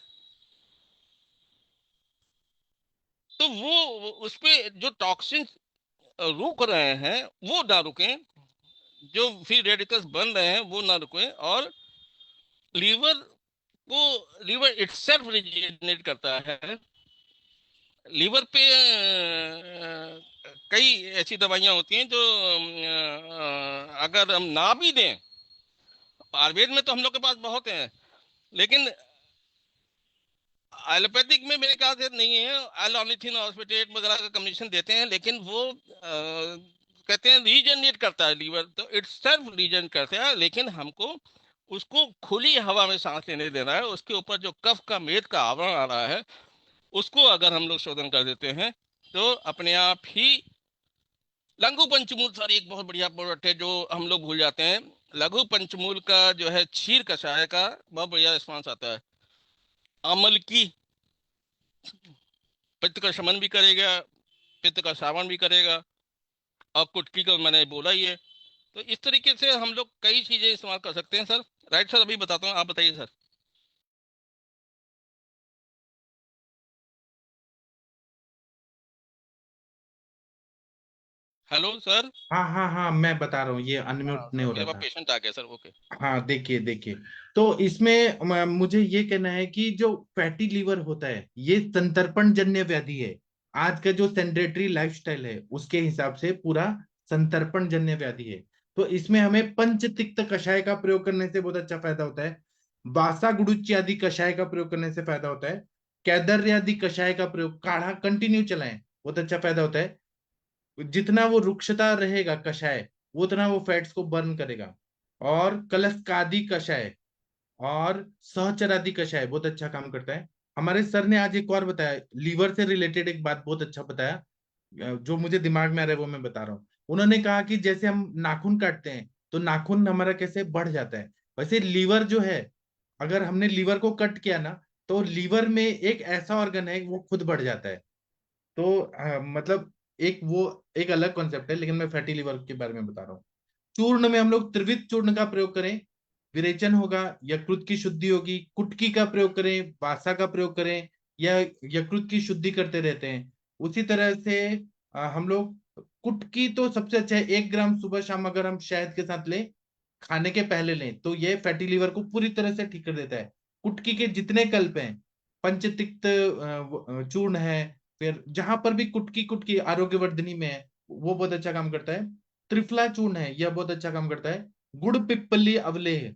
[SPEAKER 3] तो वो उस पे जो टॉक्सिन रुक रहे हैं वो ना रुकें, जो फ्री रेडिकल्स बन रहे हैं वो ना रुकें। और लीवर को, लीवर इटसेल्फ रिजेनरेट करता है। लीवर पे कई ऐसी दवाइयां होती हैं जो अगर हम ना भी दें, आयुर्वेद में तो हम लोग के पास बहुत हैं, लेकिन एलोपैथिक में मेरे ख्याल से नहीं है। एलोनिथिन ऑस्पिटेट वगैरह का कम्बिनेशन देते हैं, लेकिन वो कहते हैं रीजनरेट करता है लीवर, तो इट्स सेल्फ रीजनरेट करता है। लेकिन हमको उसको खुली हवा में सांस लेने देना है। उसके ऊपर जो कफ का मेद का आवरण आ रहा है उसको अगर हम लोग शोधन कर देते हैं तो अपने आप ही लघु पंचमूल, सर एक बहुत बढ़िया प्रोडक्ट है जो हम लोग भूल जाते हैं। लघु पंचमूल का जो है क्षीर कषाय का बहुत बढ़िया रिस्पॉन्स आता है। अमल की पित्त का शमन भी करेगा, पित्त का श्रावण भी करेगा, और कुटकी का मैंने बोला ही है। तो इस तरीके से हम लोग कई चीजें इस्तेमाल कर सकते हैं सर। राइट सर, अभी बताता हूँ, आप बताइए सर। Hello sir.
[SPEAKER 2] हाँ हाँ हाँ, मैं बता रहा हूँ, ये
[SPEAKER 3] हाँ
[SPEAKER 2] अनम्यूट नहीं
[SPEAKER 3] सर,
[SPEAKER 2] हो
[SPEAKER 3] मेरे
[SPEAKER 2] रहा
[SPEAKER 3] पास
[SPEAKER 2] था।
[SPEAKER 3] पेशेंट आ गया सर। ओके।
[SPEAKER 2] हाँ, देखिए देखिए, तो इसमें मुझे ये कहना है कि जो फैटी लीवर होता है ये संतर्पण जन्य व्याधि है। आज का जो सेंडेटरी लाइफस्टाइल है उसके हिसाब से पूरा संतर्पण जन्य व्याधि है। तो इसमें हमें पंचतिक्त कषाय का प्रयोग करने से बहुत अच्छा फायदा होता है। बासा गुडुचि आदि कषाय का प्रयोग करने से फायदा होता है। कैदर आदि कषाय का प्रयोग, काढ़ा कंटिन्यू चलाएं, बहुत अच्छा फायदा होता है। जितना वो रुक्षता रहेगा कषाय, उतना वो फैट्स को बर्न करेगा। और कलस्कादि कषाय और सहचरादि कषाय बहुत अच्छा काम करता है। हमारे सर ने आज एक और बताया, लीवर से रिलेटेड एक बात बहुत अच्छा बताया। जो मुझे दिमाग में आ रहा है वो मैं बता रहा हूँ। उन्होंने कहा कि जैसे हम नाखून काटते हैं तो नाखून हमारा कैसे बढ़ जाता है, वैसे लीवर जो है, अगर हमने लीवर को कट किया ना, तो लीवर में एक ऐसा ऑर्गन है वो खुद बढ़ जाता है। तो मतलब एक वो एक अलग कॉन्सेप्ट है, लेकिन मैं फैटी लीवर के बारे में बता रहा हूँ। चूर्ण में हम लोग त्रिविध चूर्ण का प्रयोग करें, विरेचन होगा, यकृत की शुद्धि होगी, कुटकी का प्रयोग करें, वासा का प्रयोग करें, या यकृत की शुद्धि करते रहते हैं। उसी तरह से हम लोग कुटकी तो सबसे अच्छा है, 1 ग्राम सुबह शाम अगर हम शहद के साथ लें, खाने के पहले लें, तो ये फैटी लीवर को पूरी तरह से ठीक कर देता है। कुटकी के जितने कल्प हैं, पंचतिक्त चूर्ण है, फिर जहां पर भी कुटकी कुटकी आरोग्यवर्धिनी में है, वो बहुत अच्छा काम करता है। त्रिफला चूर्ण है, यह बहुत अच्छा काम करता है। गुड़ पिप्पली अवलेह,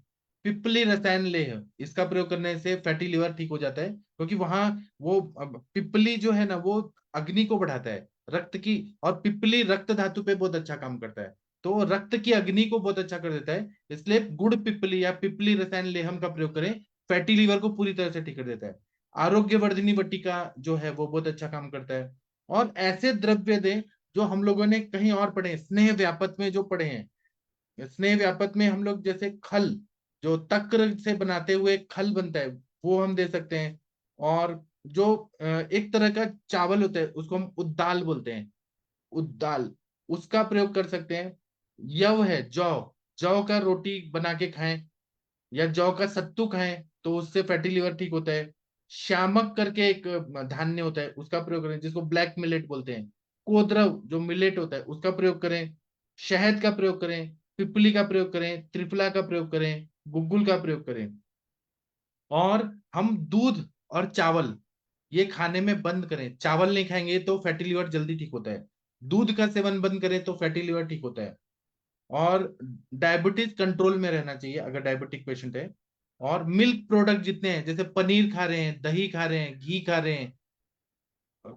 [SPEAKER 2] पिप्पली रसायन लेह, इसका प्रयोग करने से फैटी लिवर ठीक हो जाता है, क्योंकि वहां वो पिप्पली जो है ना, वो अग्नि को बढ़ाता है, रक्त की, और पिप्पली रक्त धातु पे बहुत अच्छा काम करता है, तो रक्त की अग्नि को बहुत अच्छा कर देता है। इसलिए गुड़ पिप्पली या पिप्पली रसायन लेहम का प्रयोग करें, फैटी लीवर को पूरी तरह से ठीक कर देता है। आरोग्यवर्धिनी वटिका जो है वो बहुत अच्छा काम करता है। और ऐसे द्रव्य दें जो हम लोगों ने कहीं और पढ़े हैं, स्नेह व्यापक में जो पढ़े हैं, स्नेह व्यापक में हम लोग जैसे खल, जो तक्र से बनाते हुए खल बनता है, वो हम दे सकते हैं। और जो एक तरह का चावल होता है उसको हम उद्दाल बोलते हैं, उद्दाल, उसका प्रयोग कर सकते हैं। यव है जौ, जौ का रोटी बना के खाएं, या जौ का सत्तू खाएं, तो उससे फैटी लिवर ठीक होता है। श्यामक करके एक धान्य होता है, उसका प्रयोग करें, जिसको ब्लैक मिलेट बोलते हैं। कोद्रव जो मिलेट होता है उसका प्रयोग करें। शहद का प्रयोग करें, पिपली का प्रयोग करें, त्रिफला का प्रयोग करें, गुग्गुल का प्रयोग करें। और हम दूध और चावल ये खाने में बंद करें, चावल नहीं खाएंगे तो फैटी लिवर जल्दी ठीक होता है, दूध का सेवन बंद करें तो फैटी लिवर ठीक होता है। और डायबिटीज कंट्रोल में रहना चाहिए अगर डायबिटिक पेशेंट है। और मिल्क प्रोडक्ट जितने हैं, जैसे पनीर खा रहे हैं, दही खा रहे हैं, घी खा रहे हैं,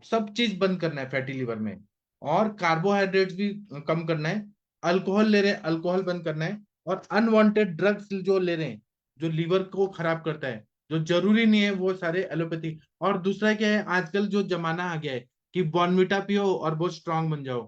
[SPEAKER 2] सब चीज बंद करना है फैटी लिवर में। और कार्बोहाइड्रेट्स भी कम करना है। अल्कोहल ले रहे हैं, अल्कोहल बंद करना है। और अनवांटेड ड्रग्स जो ले रहे हैं, जो लीवर को खराब करता है, जो जरूरी नहीं है, वो सारे एलोपैथी। और दूसरा क्या है, आजकल जो जमाना आ गया है कि बॉर्नविटा पियो और बहुत स्ट्रांग बन जाओ,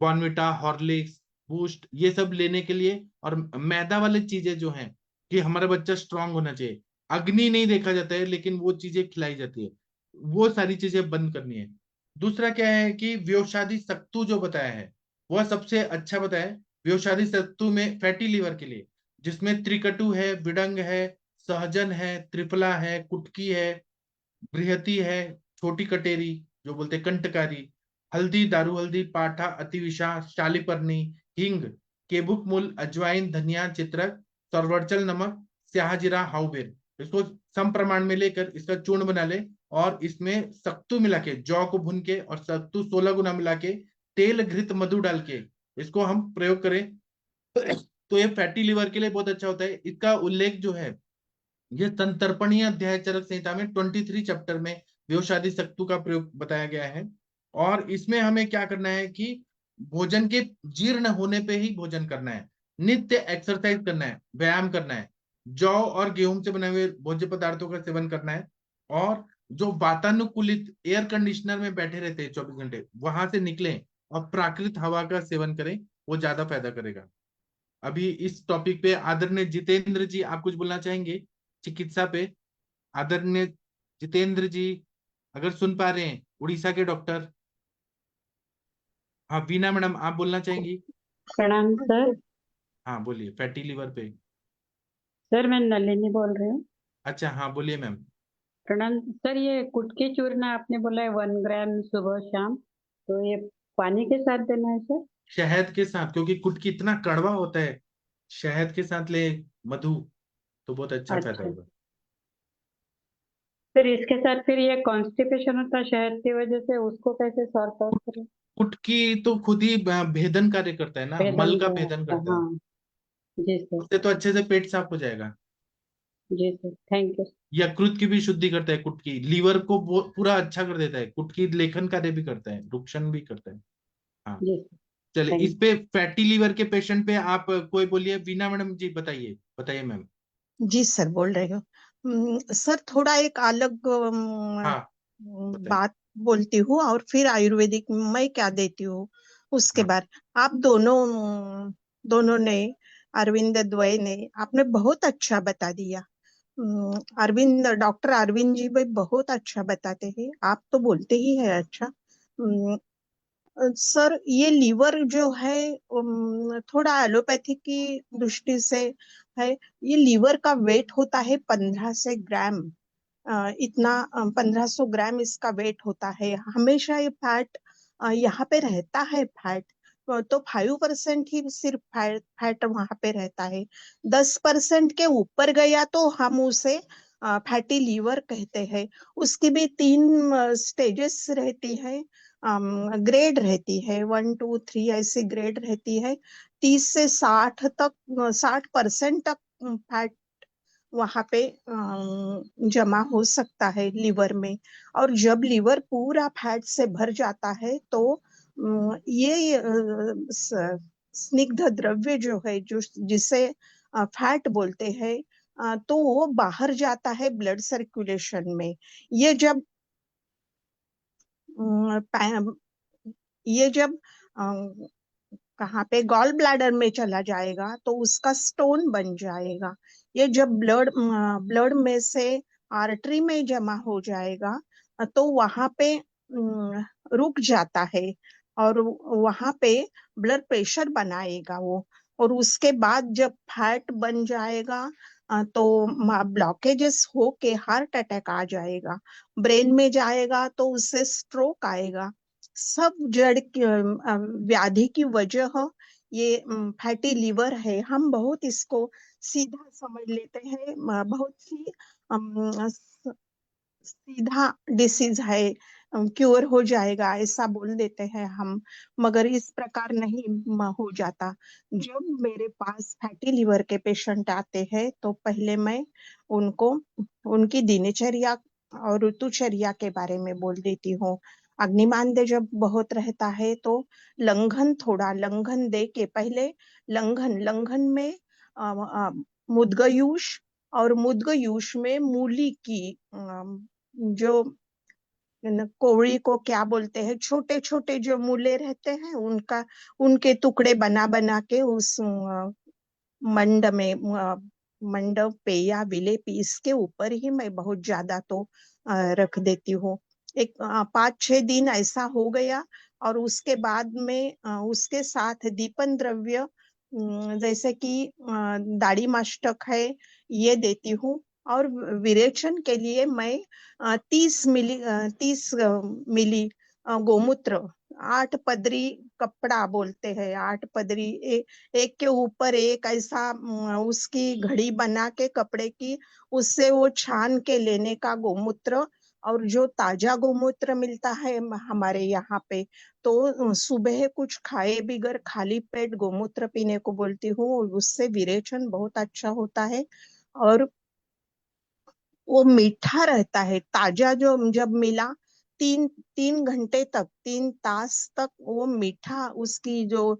[SPEAKER 2] बॉर्नविटा, हॉर्लिक्स, बूस्ट, ये सब लेने के लिए, और मैदा वाली चीजें जो हैं कि हमारा बच्चा स्ट्रांग होना चाहिए, अग्नि नहीं देखा जाता है लेकिन वो चीजें खिलाई जाती है, वो सारी चीजें बंद करनी है। दूसरा क्या है कि व्योशादी सत्तू जो बताया है वह सबसे अच्छा बताया है। व्योशादी सत्तू में फैटी लीवर के लिए, जिसमें त्रिकटु है, बिडंग है, सहजन है, त्रिफला है, कुटकी है, बृहति है, छोटी कटेरी जो बोलते हैं, कंटकारी, हल्दी, दारू हल्दी, पाठा, अतिविषा, शालीपर्णी, हींग, केबुक मूल, अजवाइन, धनिया, चित्रक, सरवरचल नमक, स्याहजीरा, हाउबेर, इसको सम प्रमाण में लेकर इसका चूर्ण बना ले, और इसमें सत्तू मिला के, जौ को भून के और सत्तू 16 गुना मिला के, तेल घृत मधु डाल के इसको हम प्रयोग करें, तो ये फैटी लिवर के लिए बहुत अच्छा होता है। इसका उल्लेख जो है, ये संतर्पणीय अध्याय चरक संहिता में 23 चैप्टर में व्योशादी सत्तू का प्रयोग बताया गया है। और इसमें हमें क्या करना है कि भोजन के जीर्ण होने पे ही भोजन करना है, नित्य एक्सरसाइज करना है, व्यायाम करना है, जौ और गेहूं से बने हुए भोज्य पदार्थों का सेवन करना है। और जो वातानुकूलित एयर कंडीशनर में बैठे रहते हैं 24 घंटे, वहां से निकलें और प्राकृतिक हवा का सेवन करें, वो ज्यादा फायदा करेगा। अभी इस टॉपिक पे आदरणीय जितेंद्र जी, आप कुछ बोलना चाहेंगे चिकित्सा पे? आदरणीय जितेंद्र जी अगर सुन पा रहे हैं, उड़ीसा के डॉक्टर। हाँ वीना मैडम, आप बोलना चाहेंगी?
[SPEAKER 4] प्रणाम सर।
[SPEAKER 2] हाँ बोलिए, फैटी लिवर पे।
[SPEAKER 4] सर मैं नलिनी बोल रही हूँ।
[SPEAKER 2] अच्छा हाँ बोलिए मैम।
[SPEAKER 4] प्रणाम सर। ये कुटकी चूर्ण आपने बोला है 1 ग्राम सुबह शाम, तो ये पानी के साथ देना है सर?
[SPEAKER 2] शहद के साथ, क्योंकि कुटकी इतना कड़वा होता है, शहद के साथ ले, मधु, तो बहुत अच्छा फायदा
[SPEAKER 4] अच्छा
[SPEAKER 2] होगा।
[SPEAKER 4] फिर इसके साथ फिर ये कॉन्स्टिपेशन होता है शहद की वजह से, उसको कैसे सॉर्ट आउट करें?
[SPEAKER 2] कुटकी तो खुद ही भेदन कार्य करता है ना,
[SPEAKER 4] भेदन
[SPEAKER 2] मल का
[SPEAKER 4] जो
[SPEAKER 2] भेदन
[SPEAKER 4] होता है,
[SPEAKER 2] करता है,
[SPEAKER 4] हाँ। जी सर।
[SPEAKER 2] उससे तो अच्छे से पेट साफ हो जाएगा।
[SPEAKER 4] जी सर, थैंक यू।
[SPEAKER 2] यकृत की भी शुद्धि करता है कुटकी, लीवर को पूरा अच्छा कर देता है कुटकी, लेखन कार्य भी करता है, रुक्षण भी करता है। हाँ
[SPEAKER 4] जी सर,
[SPEAKER 2] चलिए,
[SPEAKER 4] थैंक
[SPEAKER 2] इस पे फैटी लीवर के पेशेंट पे आप कोई बोलिए, वीना मैडम जी बताइए, बताइए मैम।
[SPEAKER 5] जी सर बोल रही हूँ। सर थोड़ा एक अलग
[SPEAKER 2] हाँ बताइए।
[SPEAKER 5] बात बोलती हूँ और फिर आयुर्वेदिक मैं क्या देती हूँ उसके
[SPEAKER 2] हाँ।
[SPEAKER 5] बाद। आप दोनों ने, अरविंद द्वय ने, आपने बहुत अच्छा बता दिया। अरविंद, डॉक्टर अरविंद जी भी बहुत अच्छा बताते हैं, आप तो बोलते ही है अच्छा। सर ये लीवर जो है थोड़ा एलोपैथी की दृष्टि से है, ये लीवर का वेट होता है 1500 ग्राम, इतना 1500 ग्राम इसका वेट होता है। हमेशा ये फैट यहाँ पे रहता है, फैट तो 5% ही सिर्फ फैट फैट वहां पे रहता है। 10% के ऊपर गया तो हम उसे फैटी लीवर कहते हैं। उसकी भी 3 स्टेजेस रहती है, ग्रेड रहती है, 1 2 3 ऐसी ग्रेड रहती है। 30 से 60 तक, 60% तक फैट वहां पे जमा हो सकता है लीवर में। और जब लीवर पूरा फैट से भर जाता है तो ये स्निग्ध द्रव्य जो है, जो जिसे फैट बोलते हैं, तो वो बाहर जाता है ब्लड सर्कुलेशन में। ये जब ये जब कहाँ पे गॉल ब्लैडर में चला जाएगा तो उसका स्टोन बन जाएगा। ये जब ब्लड में से आर्टरी में जमा हो जाएगा तो वहां पे रुक जाता है और वहां पे ब्लड प्रेशर बनाएगा वो। और उसके बाद जब फैट बन जाएगा तो ब्लॉकेजेस होके हार्ट अटैक आ जाएगा, ब्रेन में जाएगा तो उससे स्ट्रोक आएगा। सब व्याधि की वजह ये फैटी लिवर है। हम बहुत इसको सीधा समझ लेते हैं, बहुत ही सीधा डिसीज है, क्योर हो जाएगा ऐसा बोल देते हैं हम, मगर इस प्रकार नहीं हो जाता। जब मेरे पास फैटी लिवर के पेशेंट आते हैं तो पहले मैं उनको उनकी दिनचर्या और ऋतुचर्या के बारे में बोल देती हूँ। अग्निमांद्य जब बहुत रहता है तो थोड़ा लंघन दे के पहले, लंघन में मुद्गयूष, और मुद्गयूष में मूली की जो कोवड़ी को क्या बोलते हैं, छोटे छोटे जो मूले रहते हैं उनका, उनके टुकड़े बना बना के उस मंड में, मंड पे या विले पीस के ऊपर ही मैं बहुत ज्यादा तो रख देती हूँ। एक 5-6 दिन ऐसा हो गया और उसके बाद में उसके साथ दीपन द्रव्य जैसे कि दाढ़ी मास्टक है ये देती हूँ। और विरेचन के लिए मैं 30 मिली गोमूत्र, 8 पदरी कपड़ा बोलते हैं, 8 पदरी, एक के ऊपर एक ऐसा उसकी घड़ी बना के कपड़े की, उससे वो छान के लेने का गोमूत्र। और जो ताजा गोमूत्र मिलता है हमारे यहाँ पे, तो सुबह कुछ खाए बिगर खाली पेट गोमूत्र पीने को बोलती हूँ, उससे विरेचन बहुत अच्छा होता है। और वो मीठा रहता है, ताजा जो जब मिला, 3 घंटे तक, 3 तास तक वो मीठा, उसकी जो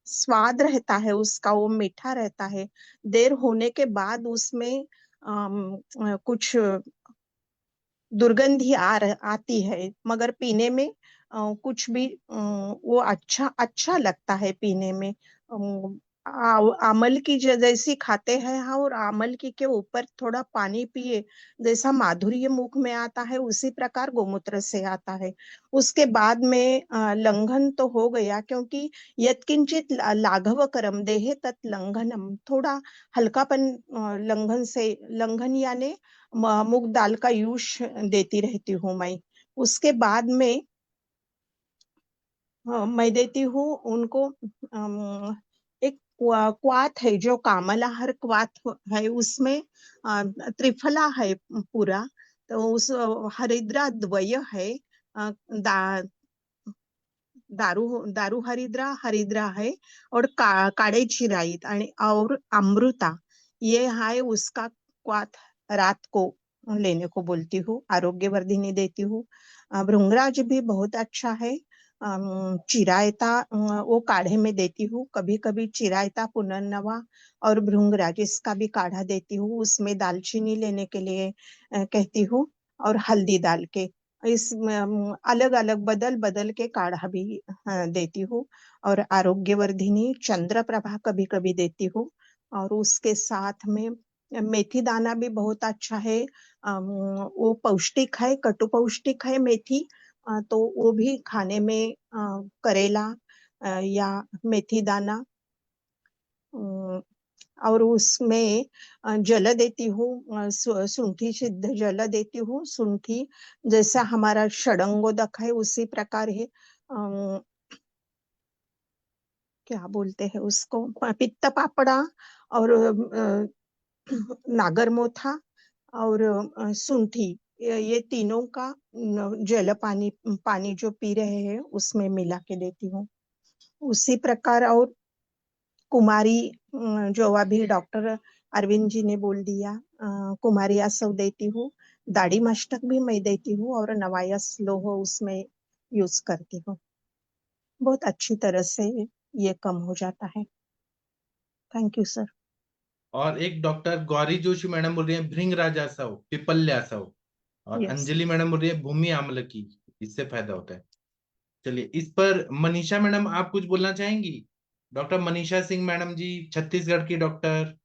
[SPEAKER 5] स्वाद रहता है उसका, वो मीठा रहता है। देर होने के बाद उसमें कुछ दुर्गंधी आती है, मगर पीने में कुछ भी वो अच्छा अच्छा लगता है पीने में। आमल की जैसी खाते हैं हाँ, और आमल की के ऊपर थोड़ा पानी पिए, जैसा माधुर्य मुख में आता है उसी प्रकार गोमूत्र से आता है। उसके बाद में लंघन तो हो गया, क्योंकि यत्किंचित लाघव करम देहे तत् लंघनम, थोड़ा हल्कापन लंघन से, लंघन यानी मूंग दाल का यूज देती रहती हूँ मैं। उसके बाद में मैं देती हूँ उनको एक क्वाथ है जो कामलाहर क्वाथ है, उसमें त्रिफला है पूरा, तो उस हरिद्रा द्वय है, दारू दारू हरिद्रा है, और काड़े चिराईत और अमृता, ये है उसका क्वाथ, रात को लेने को बोलती हूँ, आरोग्यवर्धिनी देती हूँ। भृंगराज भी बहुत अच्छा है, चिरायता वो काढ़े में देती हूँ, कभी कभी चिरायता, पुनर्नवा और भृंगराज इसका भी काढ़ा देती हूँ। उसमें दालचीनी लेने के लिए कहती हूँ और हल्दी डाल के, इस अलग अलग बदल बदल के काढ़ा भी देती हूँ। और आरोग्यवर्धिनी चंद्रप्रभा कभी कभी देती हूँ। और उसके साथ में मेथी दाना भी बहुत अच्छा है। वो पौष्टिक है, कटु पौष्टिक है मेथी। तो वो भी खाने में करेला या मेथी दाना, और उसमें जल देती हूँ, शुंठी सिद्ध जल देती हूँ। शुंठी जैसा हमारा षडंगोदक है उसी प्रकार है। क्या बोलते हैं उसको, पित्त पापड़ा और नागरमोथा और शुंठी, ये तीनों का जल पानी पानी जो पी रहे हैं उसमें मिला के देती हूँ। उसी प्रकार और कुमारी, जो अभी डॉक्टर अरविंद जी ने बोल दिया, कुमारी आसव देती हूँ। दाढ़ी मस्तक भी मैं देती हूँ और नवायस लोह उसमें यूज करती हूँ। बहुत अच्छी तरह से ये कम हो जाता है। Thank you sir.
[SPEAKER 2] और एक डॉक्टर गौरी जोशी मैडम बोल रही है भृंगराज आसव, पिपल्य आसव। और
[SPEAKER 5] यस।
[SPEAKER 2] अंजलि मैडम बोल रही है भूमि आम्ल की, इससे फायदा होता है। चलिए, इस पर मनीषा मैडम आप कुछ बोलना चाहेंगी? डॉक्टर मनीषा सिंह मैडम जी, छत्तीसगढ़ की डॉक्टर,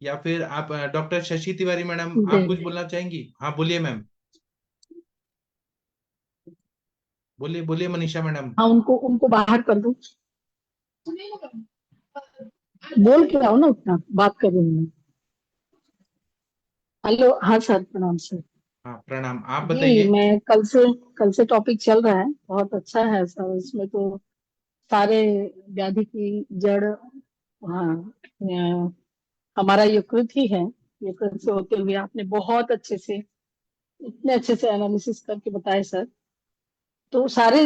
[SPEAKER 2] या फिर आप डॉक्टर शशि तिवारी मैडम, आप
[SPEAKER 4] जी
[SPEAKER 2] कुछ बोलना चाहेंगी? हाँ बोलिए मैम, बोलिए बोलिए मनीषा मैडम।
[SPEAKER 4] हाँ, उनको उनको बाहर कर दो, बोल के आओ ना, उतना बात करूंगी मैं। हेलो, हाँ सर, प्रणाम सर।
[SPEAKER 2] हाँ प्रणाम, आप
[SPEAKER 4] जी,
[SPEAKER 2] बताइए।
[SPEAKER 4] मैं कल से टॉपिक चल रहा है, बहुत अच्छा है सर। इसमें तो सारे व्याधि की जड़, हाँ, हमारा यकृत ही है। यकृत से होते हुए आपने बहुत अच्छे से, इतने अच्छे से एनालिसिस करके बताया सर। तो सारे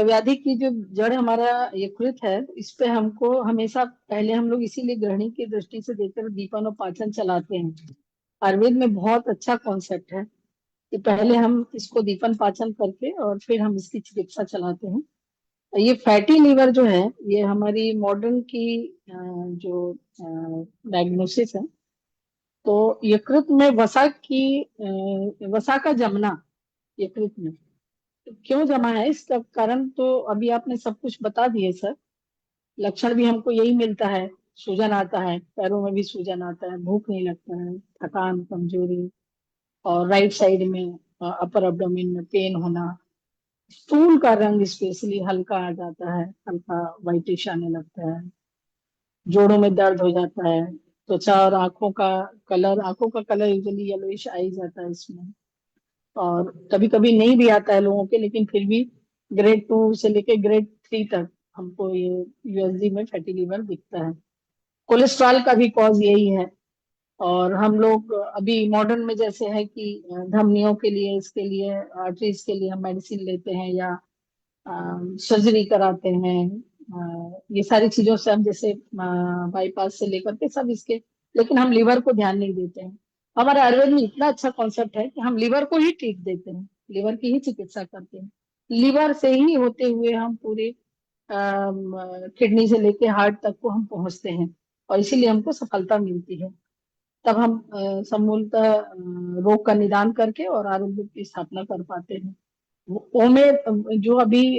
[SPEAKER 4] व्याधि की जो जड़ हमारा यकृत है, इस पे हमको हमेशा, पहले हम लोग इसीलिए गृहिणी की दृष्टि से देखकर दीपन और पाचन चलाते हैं। आयुर्वेद में बहुत अच्छा कॉन्सेप्ट है कि पहले हम इसको दीपन पाचन करके और फिर हम इसकी चिकित्सा चलाते हैं। ये फैटी लीवर जो है, ये हमारी मॉडर्न की जो डायग्नोसिस है। तो यकृत में वसा का जमना, यकृत में क्यों जमा है, इसका कारण तो अभी आपने सब कुछ बता दिए सर। लक्षण भी हमको यही मिलता है, सूजन आता है, पैरों में भी सूजन आता है, भूख नहीं लगता है, थकान, कमजोरी, और राइट साइड में अपर एब्डोमेन में पेन होना, स्टूल का रंग स्पेशली हल्का आ जाता है, हल्का व्हाइटिश आने लगता है, जोड़ों में दर्द हो जाता है, त्वचा और आंखों का कलर यूजली येलोइश आ ही जाता है इसमें। और कभी कभी नहीं भी आता है लोगों के, लेकिन फिर भी ग्रेड 2 से लेके ग्रेड 3 तक हमको ये यूएसजी में फैटी लीवर दिखता है। कोलेस्ट्रॉल का भी कॉज यही है। और हम लोग अभी मॉडर्न में जैसे है कि धमनियों के लिए, इसके लिए, आर्टरीज के लिए हम मेडिसिन लेते हैं या सर्जरी कराते हैं। ये सारी चीजों से हम, जैसे बाईपास से लेकर के सब इसके, लेकिन हम लीवर को ध्यान नहीं देते हैं। हमारे आयुर्वेद में इतना अच्छा कॉन्सेप्ट है कि हम लीवर को ही ट्रीट देते हैं, लीवर की ही चिकित्सा करते हैं। लीवर से ही होते हुए हम पूरे किडनी से लेके हार्ट तक को हम पहुंचते हैं, और इसीलिए हमको सफलता मिलती है। तब हम समूलतः रोग का निदान करके और आरोग्य की स्थापना कर पाते हैं। वो में जो अभी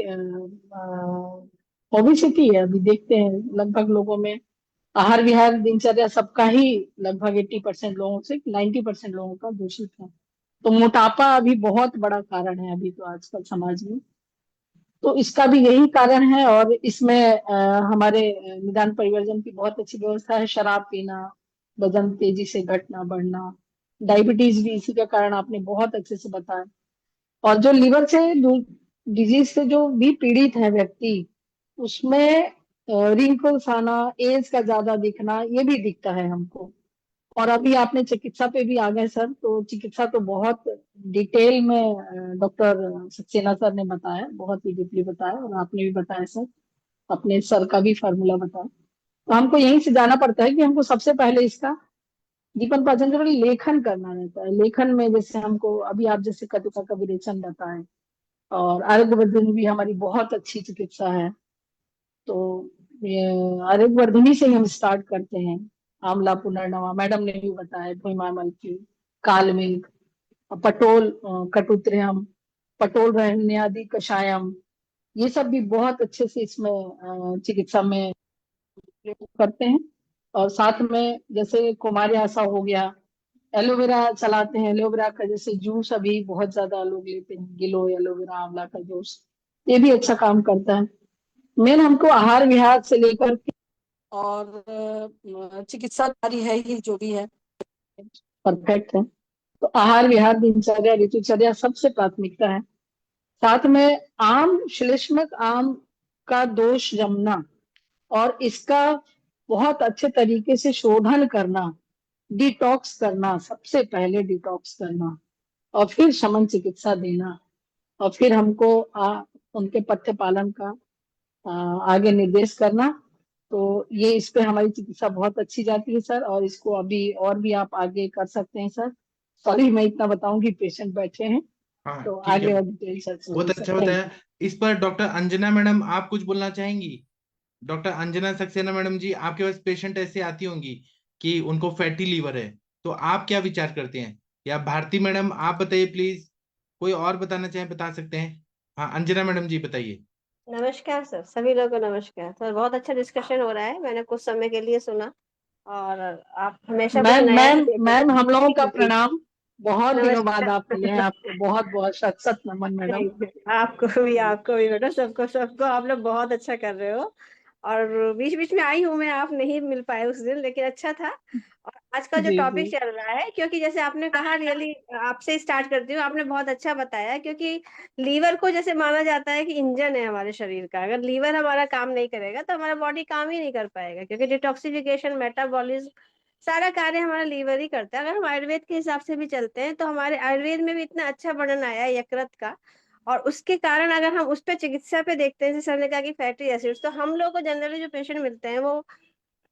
[SPEAKER 4] ओबेसिटी है, अभी देखते हैं लगभग लोगों में आहार विहार दिनचर्या सबका ही, लगभग 80% लोगों से 90% लोगों का दूषित है। तो मोटापा अभी बहुत बड़ा कारण है अभी तो आजकल समाज में। तो इसका भी यही कारण है। और इसमें हमारे निदान परिवर्जन की बहुत अच्छी व्यवस्था है। शराब पीना, वजन तेजी से घटना बढ़ना, डायबिटीज भी इसी का कारण आपने बहुत अच्छे से बताया। और जो लीवर से डिजीज से जो भी पीड़ित है व्यक्ति, उसमें रिंकल्स आना, एज का ज्यादा दिखना, ये भी दिखता है हमको। और अभी आपने चिकित्सा पे भी आ गए सर, तो चिकित्सा तो बहुत डिटेल में डॉक्टर सक्सेना सर ने बताया, बहुत ही डीपली बताया, और आपने भी बताया सर, अपने सर का भी फार्मूला बताया। तो हमको यहीं से जाना पड़ता है कि हमको सबसे पहले इसका दीपन पाचन का लेखन करना रहता है। लेखन में जैसे हमको अभी आप जैसे कटुका का विरेचन बताएं, और आरोग्यवर्धिनी भी हमारी बहुत अच्छी चिकित्सा है। तो ये आरोग्यवर्धिनी से ही हम स्टार्ट करते हैं। आंवला पुनर्नवा मैडम ने भी बताया, भुइमामल की, काल मिल्क, पटोल, कटुत्रियम, पटोल रहने आदि कषायम, ये सब भी बहुत अच्छे से इसमें चिकित्सा में प्रयोग करते हैं। और साथ में जैसे कुमारयासा हो गया, एलोवेरा चलाते हैं, एलोवेरा का जैसे जूस अभी बहुत ज्यादा लोग लेते हैं, गिलो एलोवेरा आंवला का जूस, ये भी अच्छा काम करता है। मेन हमको आहार विहार से लेकर के और चिकित्सा कार्य है ही जो भी है परफेक्ट है। तो आहार विहार दिनचर्या ऋतुचर्या सबसे प्राथमिकता है। साथ में आम श्लेष्मक आम का दोष जमना और इसका बहुत अच्छे तरीके से शोधन करना, डिटॉक्स करना, सबसे पहले डिटॉक्स करना और फिर शमन चिकित्सा देना और फिर हमको उनके पथ्य पालन का आगे निर्देश करना। तो ये इस पे हमारी चिकित्सा बहुत अच्छी जाती है सर, और इसको अभी और भी आप आगे कर सकते हैं सर। सॉरी मैं इतना बताऊंगी, पेशेंट बैठे हैं
[SPEAKER 2] हाँ
[SPEAKER 4] तो
[SPEAKER 2] ठीक
[SPEAKER 4] आगे
[SPEAKER 2] है,
[SPEAKER 4] और डिटेल सर।
[SPEAKER 2] बहुत अच्छा बताया। इस पर डॉक्टर अंजना मैडम आप कुछ बोलना चाहेंगी? डॉक्टर अंजना सक्सेना मैडम जी, आपके पास पेशेंट ऐसे आती होंगी कि उनको फैटी लीवर है, तो आप क्या विचार करते हैं? या भारती मैडम आप बताइए प्लीज, कोई और बताना चाहे बता सकते हैं। हाँ अंजना मैडम जी बताइए।
[SPEAKER 6] नमस्कार सर, सभी लोगों को नमस्कार सर। बहुत अच्छा डिस्कशन हो रहा है, मैंने कुछ समय के लिए सुना और आप हमेशा कुछ
[SPEAKER 4] मैम
[SPEAKER 6] नया ही
[SPEAKER 4] मैम
[SPEAKER 6] देते
[SPEAKER 4] मैम हम लोगों का
[SPEAKER 6] हैं। जी,
[SPEAKER 4] प्रणाम, बहुत दिनों बाद आप मिले हैं,
[SPEAKER 6] नमस्कार।
[SPEAKER 4] आपको बहुत बहुत शत शत नमन मैडम।
[SPEAKER 6] आपको भी बेटा, सबको सबको आप लोग बहुत अच्छा कर रहे हो। और बीच बीच में आई हूँ मैं, आप नहीं मिल पाए उस दिन, लेकिन अच्छा था। और आज का जो
[SPEAKER 4] जी जी
[SPEAKER 6] टॉपिक चल रहा है, क्योंकि जैसे आपने कहा, रियली आपसे स्टार्ट करती हूँ, आपने बहुत अच्छा बताया। क्योंकि लीवर को जैसे माना जाता है कि इंजन है हमारे शरीर का, अगर लीवर हमारा काम नहीं करेगा तो हमारा बॉडी काम ही नहीं कर पाएगा, क्योंकि डिटॉक्सिफिकेशन, मेटाबॉलिज्म, सारा कार्य हमारा लीवर ही करता है। अगर हम आयुर्वेद के हिसाब से भी चलते हैं तो हमारे आयुर्वेद में भी इतना अच्छा वर्णन आया है यकृत का, और उसके कारण अगर हम उस पे चिकित्सा पे देखते हैं, जैसे हमने कहा कि फैटी एसिड्स, तो हम लोग को जनरली जो पेशेंट मिलते हैं वो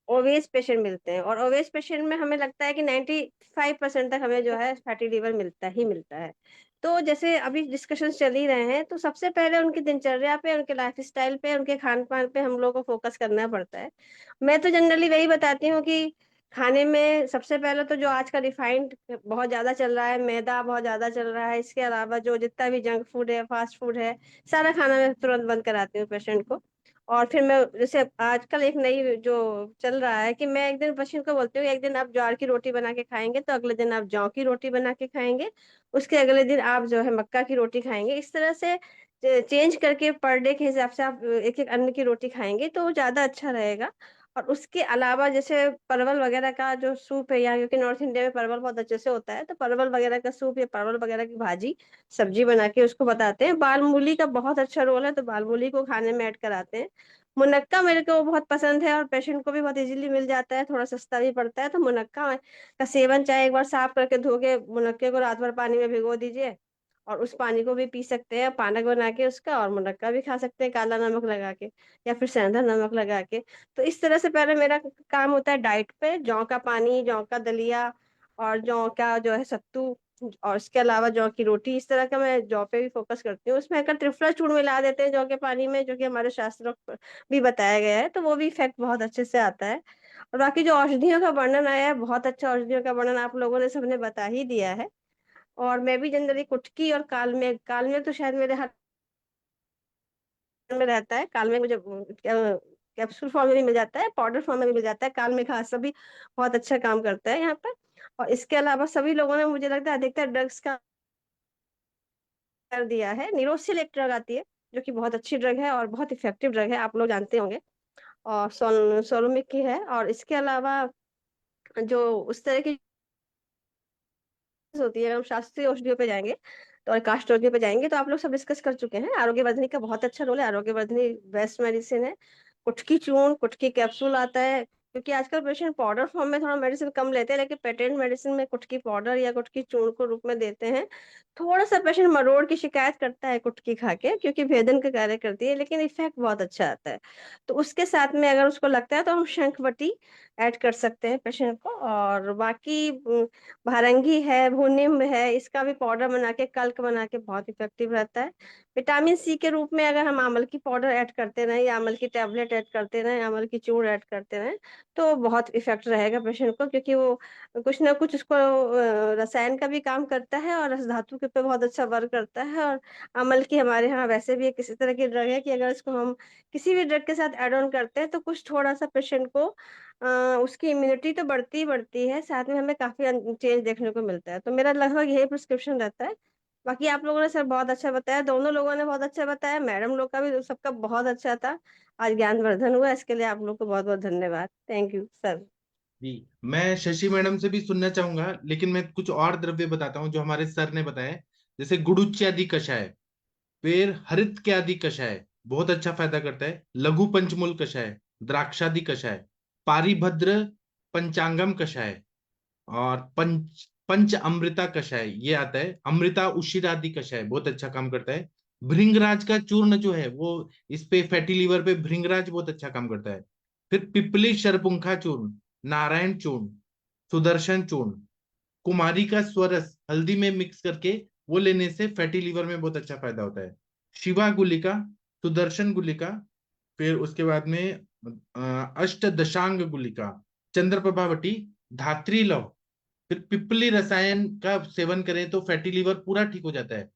[SPEAKER 6] ओवेस पेशेंट मिलते हैं, और ओवेस पेशेंट में हमें लगता है कि 95% तक हमें जो है फैटी लीवर मिलता ही मिलता है। तो जैसे अभी डिस्कशन चल ही रहे हैं, तो सबसे पहले उनकी दिनचर्या पे, उनके लाइफ स्टाइल पे, उनके खान पान पे हम लोग को फोकस करना पड़ता है। मैं तो जनरली वही बताती हूँ कि खाने में सबसे पहले तो जो आज का रिफाइंड बहुत ज्यादा चल रहा है, मैदा बहुत ज्यादा चल रहा है, इसके अलावा जो जितना भी जंक फूड है, फास्ट फूड है, सारा खाना मैं तुरंत बंद कराती हूँ पेशेंट को। और फिर मैं जैसे आजकल एक नई जो चल रहा है कि मैं एक दिन पेशेंट को बोलती हूँ, एक दिन आप ज्वार की रोटी बना के खाएंगे तो अगले दिन आप जौ की रोटी बना के खाएंगे, उसके अगले दिन आप जो है मक्का की रोटी खाएंगे। इस तरह से चेंज करके पर डे के हिसाब से आप एक एक अन्न की रोटी खाएंगे तो वो ज्यादा अच्छा रहेगा। और उसके अलावा जैसे परवल वगैरह का जो सूप है यहाँ, क्योंकि नॉर्थ इंडिया में परवल बहुत अच्छे से होता है, तो परवल वगैरह का सूप या परवल वगैरह की भाजी, सब्जी बना के उसको बताते हैं। बाल मूली का बहुत अच्छा रोल है, तो बाल मूली को खाने में ऐड कराते हैं। मुनक्का मेरे को बहुत पसंद है और पेशेंट को भी बहुत इजीली मिल जाता है, थोड़ा सस्ता भी पड़ता है, तो मुनक्का का सेवन, चाहे एक बार साफ करके धो के मुनक्के को रात भर पानी में भिगो दीजिए और उस पानी को भी पी सकते हैं, पानक बना के उसका, और मुनक्का भी खा सकते हैं काला नमक लगा के या फिर सेंधा नमक लगा के। तो इस तरह से पहले मेरा काम होता है डाइट पे, जौ का पानी, जौ का दलिया और जौ का जो है सत्तू, और इसके अलावा जौ की रोटी, इस तरह का मैं जौ पे भी फोकस करती हूँ। उसमें अगर त्रिफला चूर्ण मिला देते हैं जौ के पानी में, जो कि हमारे शास्त्रों भी बताया गया है, तो वो भी इफेक्ट बहुत अच्छे से आता है। और बाकी जो औषधियों का वर्णन आया है, बहुत अच्छा औषधियों का वर्णन आप लोगों ने सबने बता ही दिया है। और मैं भी जनरली कुटकी और कालमेघ, कालमेघ तो शायद मेरे हाथ में रहता है, कालमेघ मुझे कैप्सूल फॉर्म में भी मिल जाता है, पाउडर फॉर्म में भी मिल जाता है, कालमेघ खास भी बहुत अच्छा काम करता है यहाँ पर। और इसके अलावा सभी लोगों ने, मुझे लगता है, अधिकतर ड्रग्स का कर दिया है। निरोसिल एक ड्रग आती है जो कि बहुत अच्छी ड्रग है और बहुत इफेक्टिव ड्रग है, आप लोग जानते होंगे, और सोलोमिक की है। और इसके अलावा जो उस तरह की होती है, अगर हम शास्त्रीय औषधियों पे जाएंगे तो, और कास्ट औषधियों पे जाएंगे, तो आप लोग सब डिस्कस कर चुके हैं। आरोग्य वर्धनी का बहुत अच्छा रोल है, आरोग्य वर्धनी बेस्ट मेडिसिन है। कुटकी चूर्ण, कुटकी कैप्सूल आता है, क्योंकि आजकल पेशेंट पाउडर फॉर्म में थोड़ा मेडिसिन कम लेते हैं, लेकिन पेटेंट मेडिसिन में कुटकी पाउडर या कुटकी चूर्ण को रूप में देते हैं। थोड़ा सा पेशेंट मरोड़ की शिकायत करता है कुटकी खा के, क्योंकि भेदन का कार्य करती है, लेकिन इफेक्ट बहुत अच्छा आता है। तो उसके साथ में अगर उसको लगता है तो हम शंखवटी ऐड कर सकते हैं पेशेंट को। और बाकी भारंगी है, भूनिम्ब है, इसका भी पाउडर बना के, कल्क बना के बहुत इफेक्टिव रहता है। विटामिन सी के रूप में अगर हम आंवल की पाउडर ऐड करते रहें, या आंवल की टैबलेट ऐड करते रहें, आंवल की चूर्ण ऐड करते रहें, तो बहुत इफेक्ट रहेगा पेशेंट को, क्योंकि वो कुछ ना कुछ उसको रसायन का भी काम करता है और रस धातु के पे बहुत अच्छा वर्क करता है। और अमल की हमारे यहाँ वैसे भी एक इसी तरह की ड्रग है कि अगर इसको हम किसी भी ड्रग के साथ एड ऑन करते हैं तो कुछ थोड़ा सा पेशेंट को उसकी इम्यूनिटी तो बढ़ती ही बढ़ती है, साथ में हमें काफी चेंज देखने को मिलता है। तो मेरा लगभग यही प्रिस्क्रिप्शन रहता है। बाकी आप लोगों ने सर बहुत अच्छा बताया, दोनों लोगों ने बहुत अच्छा बताया, मैडम लोग का भी सबका बहुत अच्छा था। आज ज्ञानवर्धन हुआ, इसके लिए आप लोग को बहुत बहुत धन्यवाद। Thank you sir.
[SPEAKER 2] जी, मैं शशि मैडम से भी सुनना चाहूंगा, लेकिन मैं कुछ और द्रव्य बताता हूँ जो हमारे सर ने बताए। जैसे गुड़ुच्यादि कषाय, फिर हरितक्यादि कषाय बहुत अच्छा फायदा करता है। लघु पंचमूल कषाय, द्राक्षादि कषाय, पारिभद्र पंचांगम कषाय, और पंच अमृता कषाय ये आता है। अमृता उशिरादि कषाय बहुत अच्छा काम करता है। भृंगराज का चूर्ण जो है वो इस पे फैटी लीवर पे भृंगराज बहुत अच्छा काम करता है। फिर पिपली शरपुंखा चूर्ण, नारायण चूर्ण, सुदर्शन चूर्ण, कुमारी का स्वरस हल्दी में मिक्स करके वो लेने से फैटी लीवर में बहुत अच्छा फायदा होता है। शिवा गुलिका, सुदर्शन गुलिका, फिर उसके बाद में अष्ट दशांग गुलिका, चंद्रप्रभावती, धात्री लव, फिर पिपली रसायन का सेवन करें तो फैटी लीवर पूरा ठीक हो जाता है।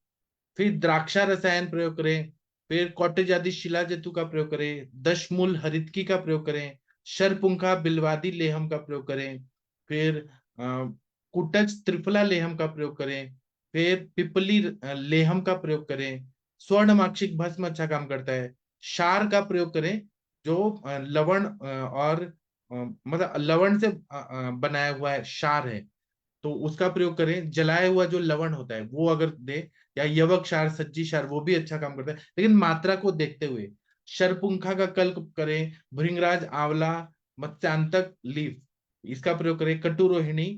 [SPEAKER 2] फिर द्राक्षा रसायन प्रयोग करें, फिर कॉटेज आदि शिलाजतु का प्रयोग करें, दशमूल हरितकी का प्रयोग करें, शरपुंखा बिल्वादी लेहम का प्रयोग करें, फिर कुटज त्रिफला लेहम का प्रयोग करें, फिर पिपली लेहम का प्रयोग करें। स्वर्णमाक्षिक भस्म अच्छा काम करता है। क्षार का प्रयोग करें जो लवण और मतलब लवण से बनाया हुआ है क्षार है, तो उसका प्रयोग करें। जलाया हुआ जो लवण होता है वो अगर दे, या यवक क्षार, सज्जी क्षार, वो भी अच्छा काम करता है, लेकिन मात्रा को देखते हुए। शरपुंखा का कल्प करें। भृंगराज आंवला मत्स्यांतक लीफ इसका प्रयोग करें। कटुरोहिणी,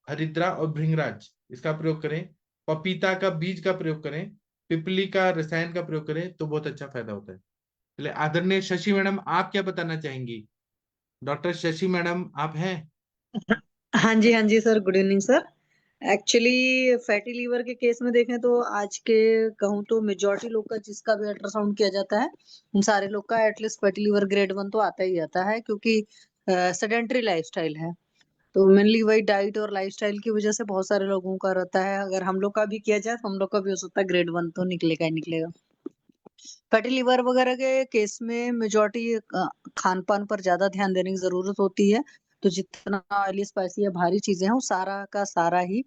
[SPEAKER 2] हरिद्रा और भृंगराज इसका प्रयोग करें। पपीता का बीज का प्रयोग करें। पिपली का रसायन का प्रयोग करें तो बहुत अच्छा फायदा होता है। चलिए, आदरणीय शशि मैडम आप क्या बताना चाहेंगी? डॉक्टर शशि मैडम आप हैं?
[SPEAKER 7] हाँ जी sir, good evening sir. Actually fatty liver के केस में देखें तो आज के कहूँ तो मेजॉरिटी लोग का जिसका भी अल्ट्रासाउंड किया जाता है उन सारे लोग का एटलीस्ट फैटी लीवर ग्रेड 1 तो आता ही आता है, क्योंकि सेडेंटरी लाइफस्टाइल है। तो मेनली वही डाइट और लाइफस्टाइल की वजह से बहुत सारे लोगों का रहता है। अगर हम लोग का भी किया जाए तो हम लोग का भी हो सकता है ग्रेड 1 तो निकलेगा ही निकलेगा। फैटी लिवर वगैरह के केस में मेजॉरिटी खान पान पर ज्यादा ध्यान देने की जरूरत होती है। तो जितना ऑयली स्पाइसी या भारी चीजें हैं वो सारा का सारा ही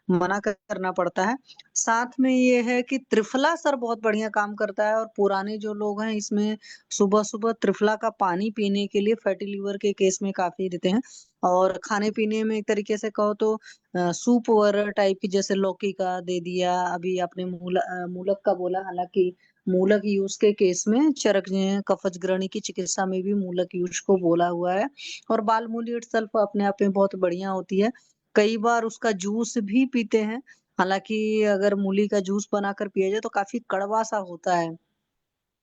[SPEAKER 7] मना करना पड़ता है। साथ में ये है कि त्रिफला सर बहुत बढ़िया काम करता है, और पुराने जो लोग हैं इसमें सुबह सुबह त्रिफला का पानी पीने के लिए फैटी लिवर के केस में काफी देते हैं। और खाने पीने में एक तरीके से कहो तो सूप वगैरह टाइप की, जैसे लौकी का दे दिया, अभी आपने मूलक का बोला, हालांकि मूलक यूज के केस में चरक कफज ग्रहणी की चिकित्सा में भी मूलक यूज को बोला हुआ है। और बाल मूली इटसेल्फ अपने आप में बहुत बढ़िया होती है। कई बार उसका जूस भी पीते हैं, हालांकि अगर मूली का जूस बनाकर पिया जाए तो काफी कड़वा सा होता है,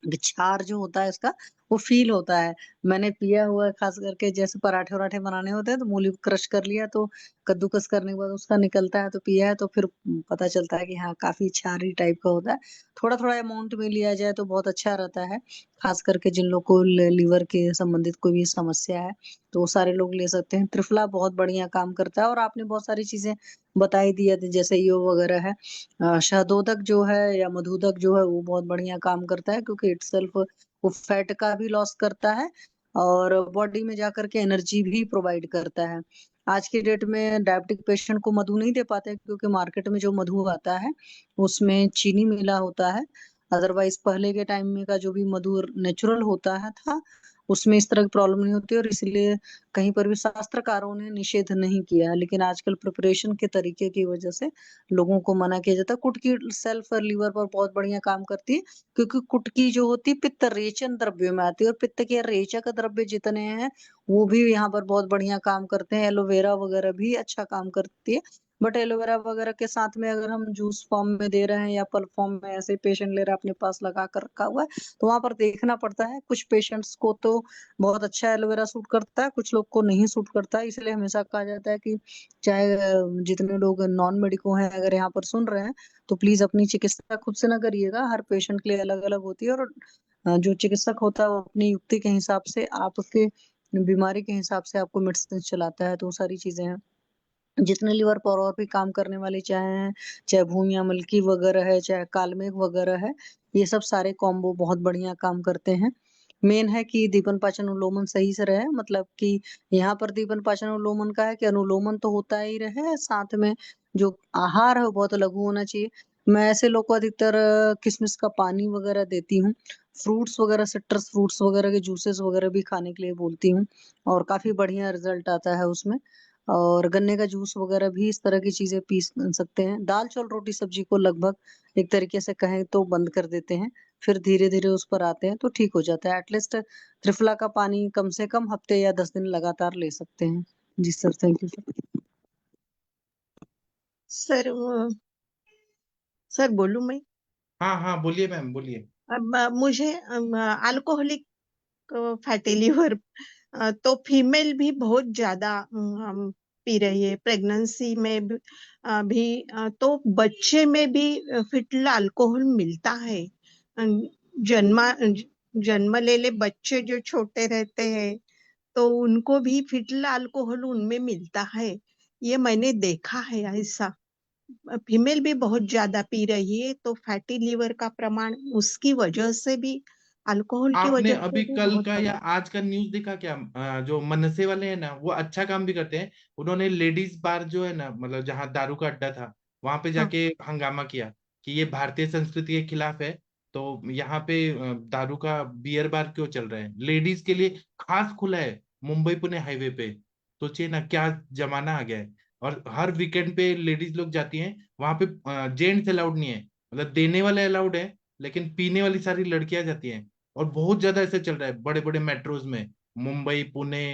[SPEAKER 7] क्षार जो होता है इसका वो फील होता है। मैंने पिया हुआ है, खास करके जैसे पराठे वराठे बनाने होते हैं तो मूली को क्रश कर लिया, तो कद्दूकस करने के बाद उसका निकलता है तो पिया है, तो फिर पता चलता है कि हाँ काफी क्षारी टाइप का होता है। थोड़ा थोड़ा अमाउंट में लिया जाए तो बहुत अच्छा रहता है, खास करके जिन लोग को लीवर के संबंधित कोई भी समस्या है तो वो सारे लोग ले सकते हैं। त्रिफला बहुत बढ़िया काम करता है। और आपने बहुत सारी चीजें बताई दी थी, जैसे यो वगैरह है। शहदोदक जो है या मधुदक जो है वो बहुत बढ़िया काम करता है, क्योंकि इटसेल्फ वो फैट का भी लॉस करता है और बॉडी में जाकर के एनर्जी भी प्रोवाइड करता है। आज की डेट में डायबिटिक पेशेंट को मधु नहीं दे पाते, क्योंकि मार्केट में जो मधु आता है उसमें चीनी मिला होता है। अदरवाइज पहले के टाइम में का जो भी मधु नेचुरल होता है था उसमें इस तरह की प्रॉब्लम नहीं होती, और इसलिए कहीं पर भी शास्त्रकारों ने निषेध नहीं किया है। लेकिन आजकल प्रिपरेशन के तरीके की वजह से लोगों को मना किया जाता है। कुटकी सेल्फ और लीवर पर बहुत बढ़िया काम करती है, क्योंकि कुटकी जो होती है पित्त रेचन द्रव्य में आती है, और पित्त के रेचक द्रव्य जितने हैं वो भी यहाँ पर बहुत बढ़िया काम करते हैं। एलोवेरा वगैरह भी अच्छा काम करती है। बट एलोवेरा वगैरह के साथ में अगर हम जूस फॉर्म में दे रहे हैं या पल्प फॉर्म में ऐसे पेशेंट ले रहा है अपने पास लगा कर रखा हुआ है, तो वहां पर देखना पड़ता है। कुछ पेशेंट्स को तो बहुत अच्छा एलोवेरा सूट करता है, कुछ लोग को नहीं सूट करता है। इसलिए हमेशा कहा जाता है कि चाहे जितने लोग नॉन मेडिको हैं अगर यहाँ पर सुन रहे हैं तो प्लीज अपनी चिकित्सा खुद से ना करिएगा, हर पेशेंट के लिए अलग अलग होती है। और जो चिकित्सक होता है वो अपनी युक्ति के हिसाब से आपके बीमारी के हिसाब से आपको मेडिसिन चलाता है। तो वो सारी चीजें हैं। जितने लीवर पर और भी काम करने वाले चाहे भूमिया मलकी वगैरह है, चाहे कालमेघ वगैरह है, ये सब सारे कॉम्बो बहुत बढ़िया काम करते हैं। मेन है कि दीपन पाचन अनुलोमन सही से रहे। मतलब कि यहाँ पर दीपन पाचन अनुलोमन का है कि अनुलोमन तो होता ही रहे, साथ में जो आहार है वो बहुत लघु होना चाहिए। मैं ऐसे लोग को अधिकतर किशमिश का पानी वगैरह देती हूँ, फ्रूट्स वगैरह, सिट्रस फ्रूट्स वगैरह के जूसेस वगैरह भी खाने के लिए बोलती हूँ, और काफी बढ़िया रिजल्ट आता है उसमें। और गन्ने का जूस वगैरह भी, इस तरह की चीजें पी सकते हैं। दाल चावल रोटी सब्जी को लगभग एक तरीके से कहें तो बंद कर देते हैं, फिर धीरे धीरे उस पर आते हैं तो ठीक हो जाता है। एटलीस्ट त्रिफला का पानी कम से कम हफ्ते या 10 दिन लगातार ले सकते हैं। जी sir, thank you sir.
[SPEAKER 5] Sir sir बोलूं मैं?
[SPEAKER 2] हाँ हाँ, बोलिए मैम, बोलिए।
[SPEAKER 5] अब मुझे अल्कोहलिक फैटी लिवर तो फीमेल भी बहुत ज्यादा पी रही है, प्रेगनेंसी में भी तो बच्चे में भी फिटल अल्कोहल मिलता है। जन्मा जन्म ले बच्चे जो छोटे रहते हैं तो उनको भी फिटल अल्कोहल उनमें मिलता है, ये मैंने देखा है ऐसा। फीमेल भी बहुत ज्यादा पी रही है तो फैटी लीवर का प्रमाण उसकी वजह से भी, अल्कोहल की
[SPEAKER 2] आपने
[SPEAKER 5] वजह से
[SPEAKER 2] अभी
[SPEAKER 5] भी
[SPEAKER 2] कल
[SPEAKER 5] बहुत
[SPEAKER 2] का या
[SPEAKER 5] बढ़ा।
[SPEAKER 2] आज का न्यूज देखा क्या? जो मनसे वाले हैं ना, वो अच्छा काम भी करते हैं। उन्होंने लेडीज बार जो है ना, मतलब जहाँ दारू का अड्डा था, वहां पे
[SPEAKER 5] हाँ
[SPEAKER 2] जाके हंगामा किया कि ये भारतीय संस्कृति के खिलाफ है। तो यहाँ पे दारू का बियर बार क्यों चल रहे हैं? लेडीज के लिए खास खुला है मुंबई पुणे हाईवे पे। सोचिए ना क्या जमाना आ गया है। और हर वीकेंड पे लेडीज लोग जाती हैं वहां पे। जेंट्स अलाउड नहीं है, मतलब देने वाले अलाउड है, लेकिन पीने वाली सारी लड़कियां जाती हैं। और बहुत ज्यादा ऐसे चल रहा है बड़े बड़े मेट्रोज में, मुंबई पुणे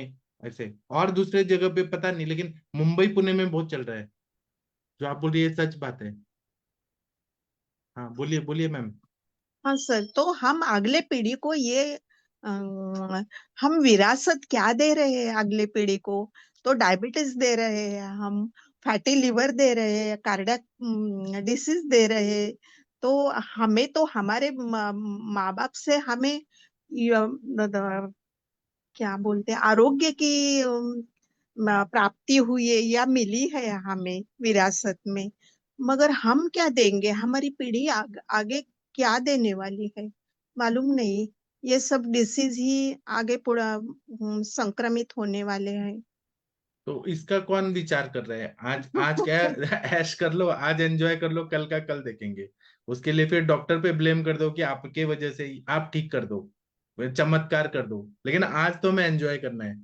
[SPEAKER 2] ऐसे। और दूसरे जगह पे पता नहीं, लेकिन मुंबई पुणे में बहुत चल रहा है। जो आप बोल रही है सच बात है। हाँ, बोलिए बोलिए मैम।
[SPEAKER 5] हाँ सर, तो हम अगले पीढ़ी को ये हम विरासत क्या दे रहे हैं अगले पीढ़ी को? तो डायबिटीज दे रहे हैं हम, फैटी लिवर दे रहे हैं, कार्डियक डिसीज दे रहे हैं। तो हमें तो हमारे माँ बाप से हमें क्या बोलते हैं, आरोग्य की प्राप्ति हुई है या मिली है हमें विरासत में। मगर हम क्या देंगे, हमारी पीढ़ी आगे क्या देने वाली है मालूम नहीं। ये सब डिसीज ही आगे पूरा संक्रमित होने वाले हैं।
[SPEAKER 2] तो इसका कौन विचार कर रहा है? आज आज क्या ऐश कर लो, आज एंजॉय कर लो, कल का कल देखेंगे। उसके लिए फिर डॉक्टर पे ब्लेम कर दो कि आपके वजह से ही आप ठीक कर दो, चमत्कार कर दो। लेकिन आज तो मैं एंजॉय करना है।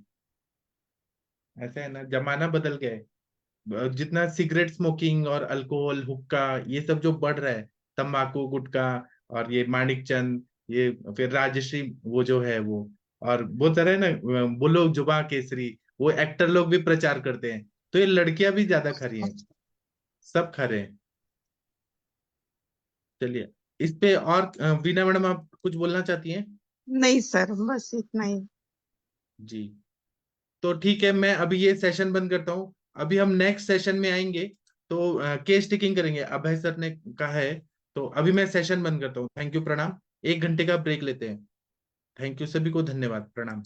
[SPEAKER 2] ऐसा है ना, जमाना बदल गया है। जितना सिगरेट स्मोकिंग और अल्कोहल हुक्का ये सब जो बढ़ रहा है, तंबाकू गुटखा, और ये माणिक चंद, ये फिर राजश्री वो जो है वो, और बहुत सारे है ना, बोलो जुबा केसरी, वो एक्टर लोग भी प्रचार करते हैं। तो ये लड़कियां भी ज्यादा खा रही हैं, सब खा रहे हैं। चलिए, इस पे और वीना मैडम आप कुछ बोलना चाहती हैं?
[SPEAKER 5] नहीं सर, बस इतना ही।
[SPEAKER 2] जी, तो ठीक है, मैं अभी ये सेशन बंद करता हूँ। अभी हम नेक्स्ट सेशन में आएंगे, तो केस टेकिंग करेंगे, अभय सर ने कहा है। तो अभी मैं सेशन बंद करता हूँ। थैंक यू, प्रणाम। 1 घंटे का ब्रेक लेते हैं। थैंक यू सभी को, धन्यवाद, प्रणाम।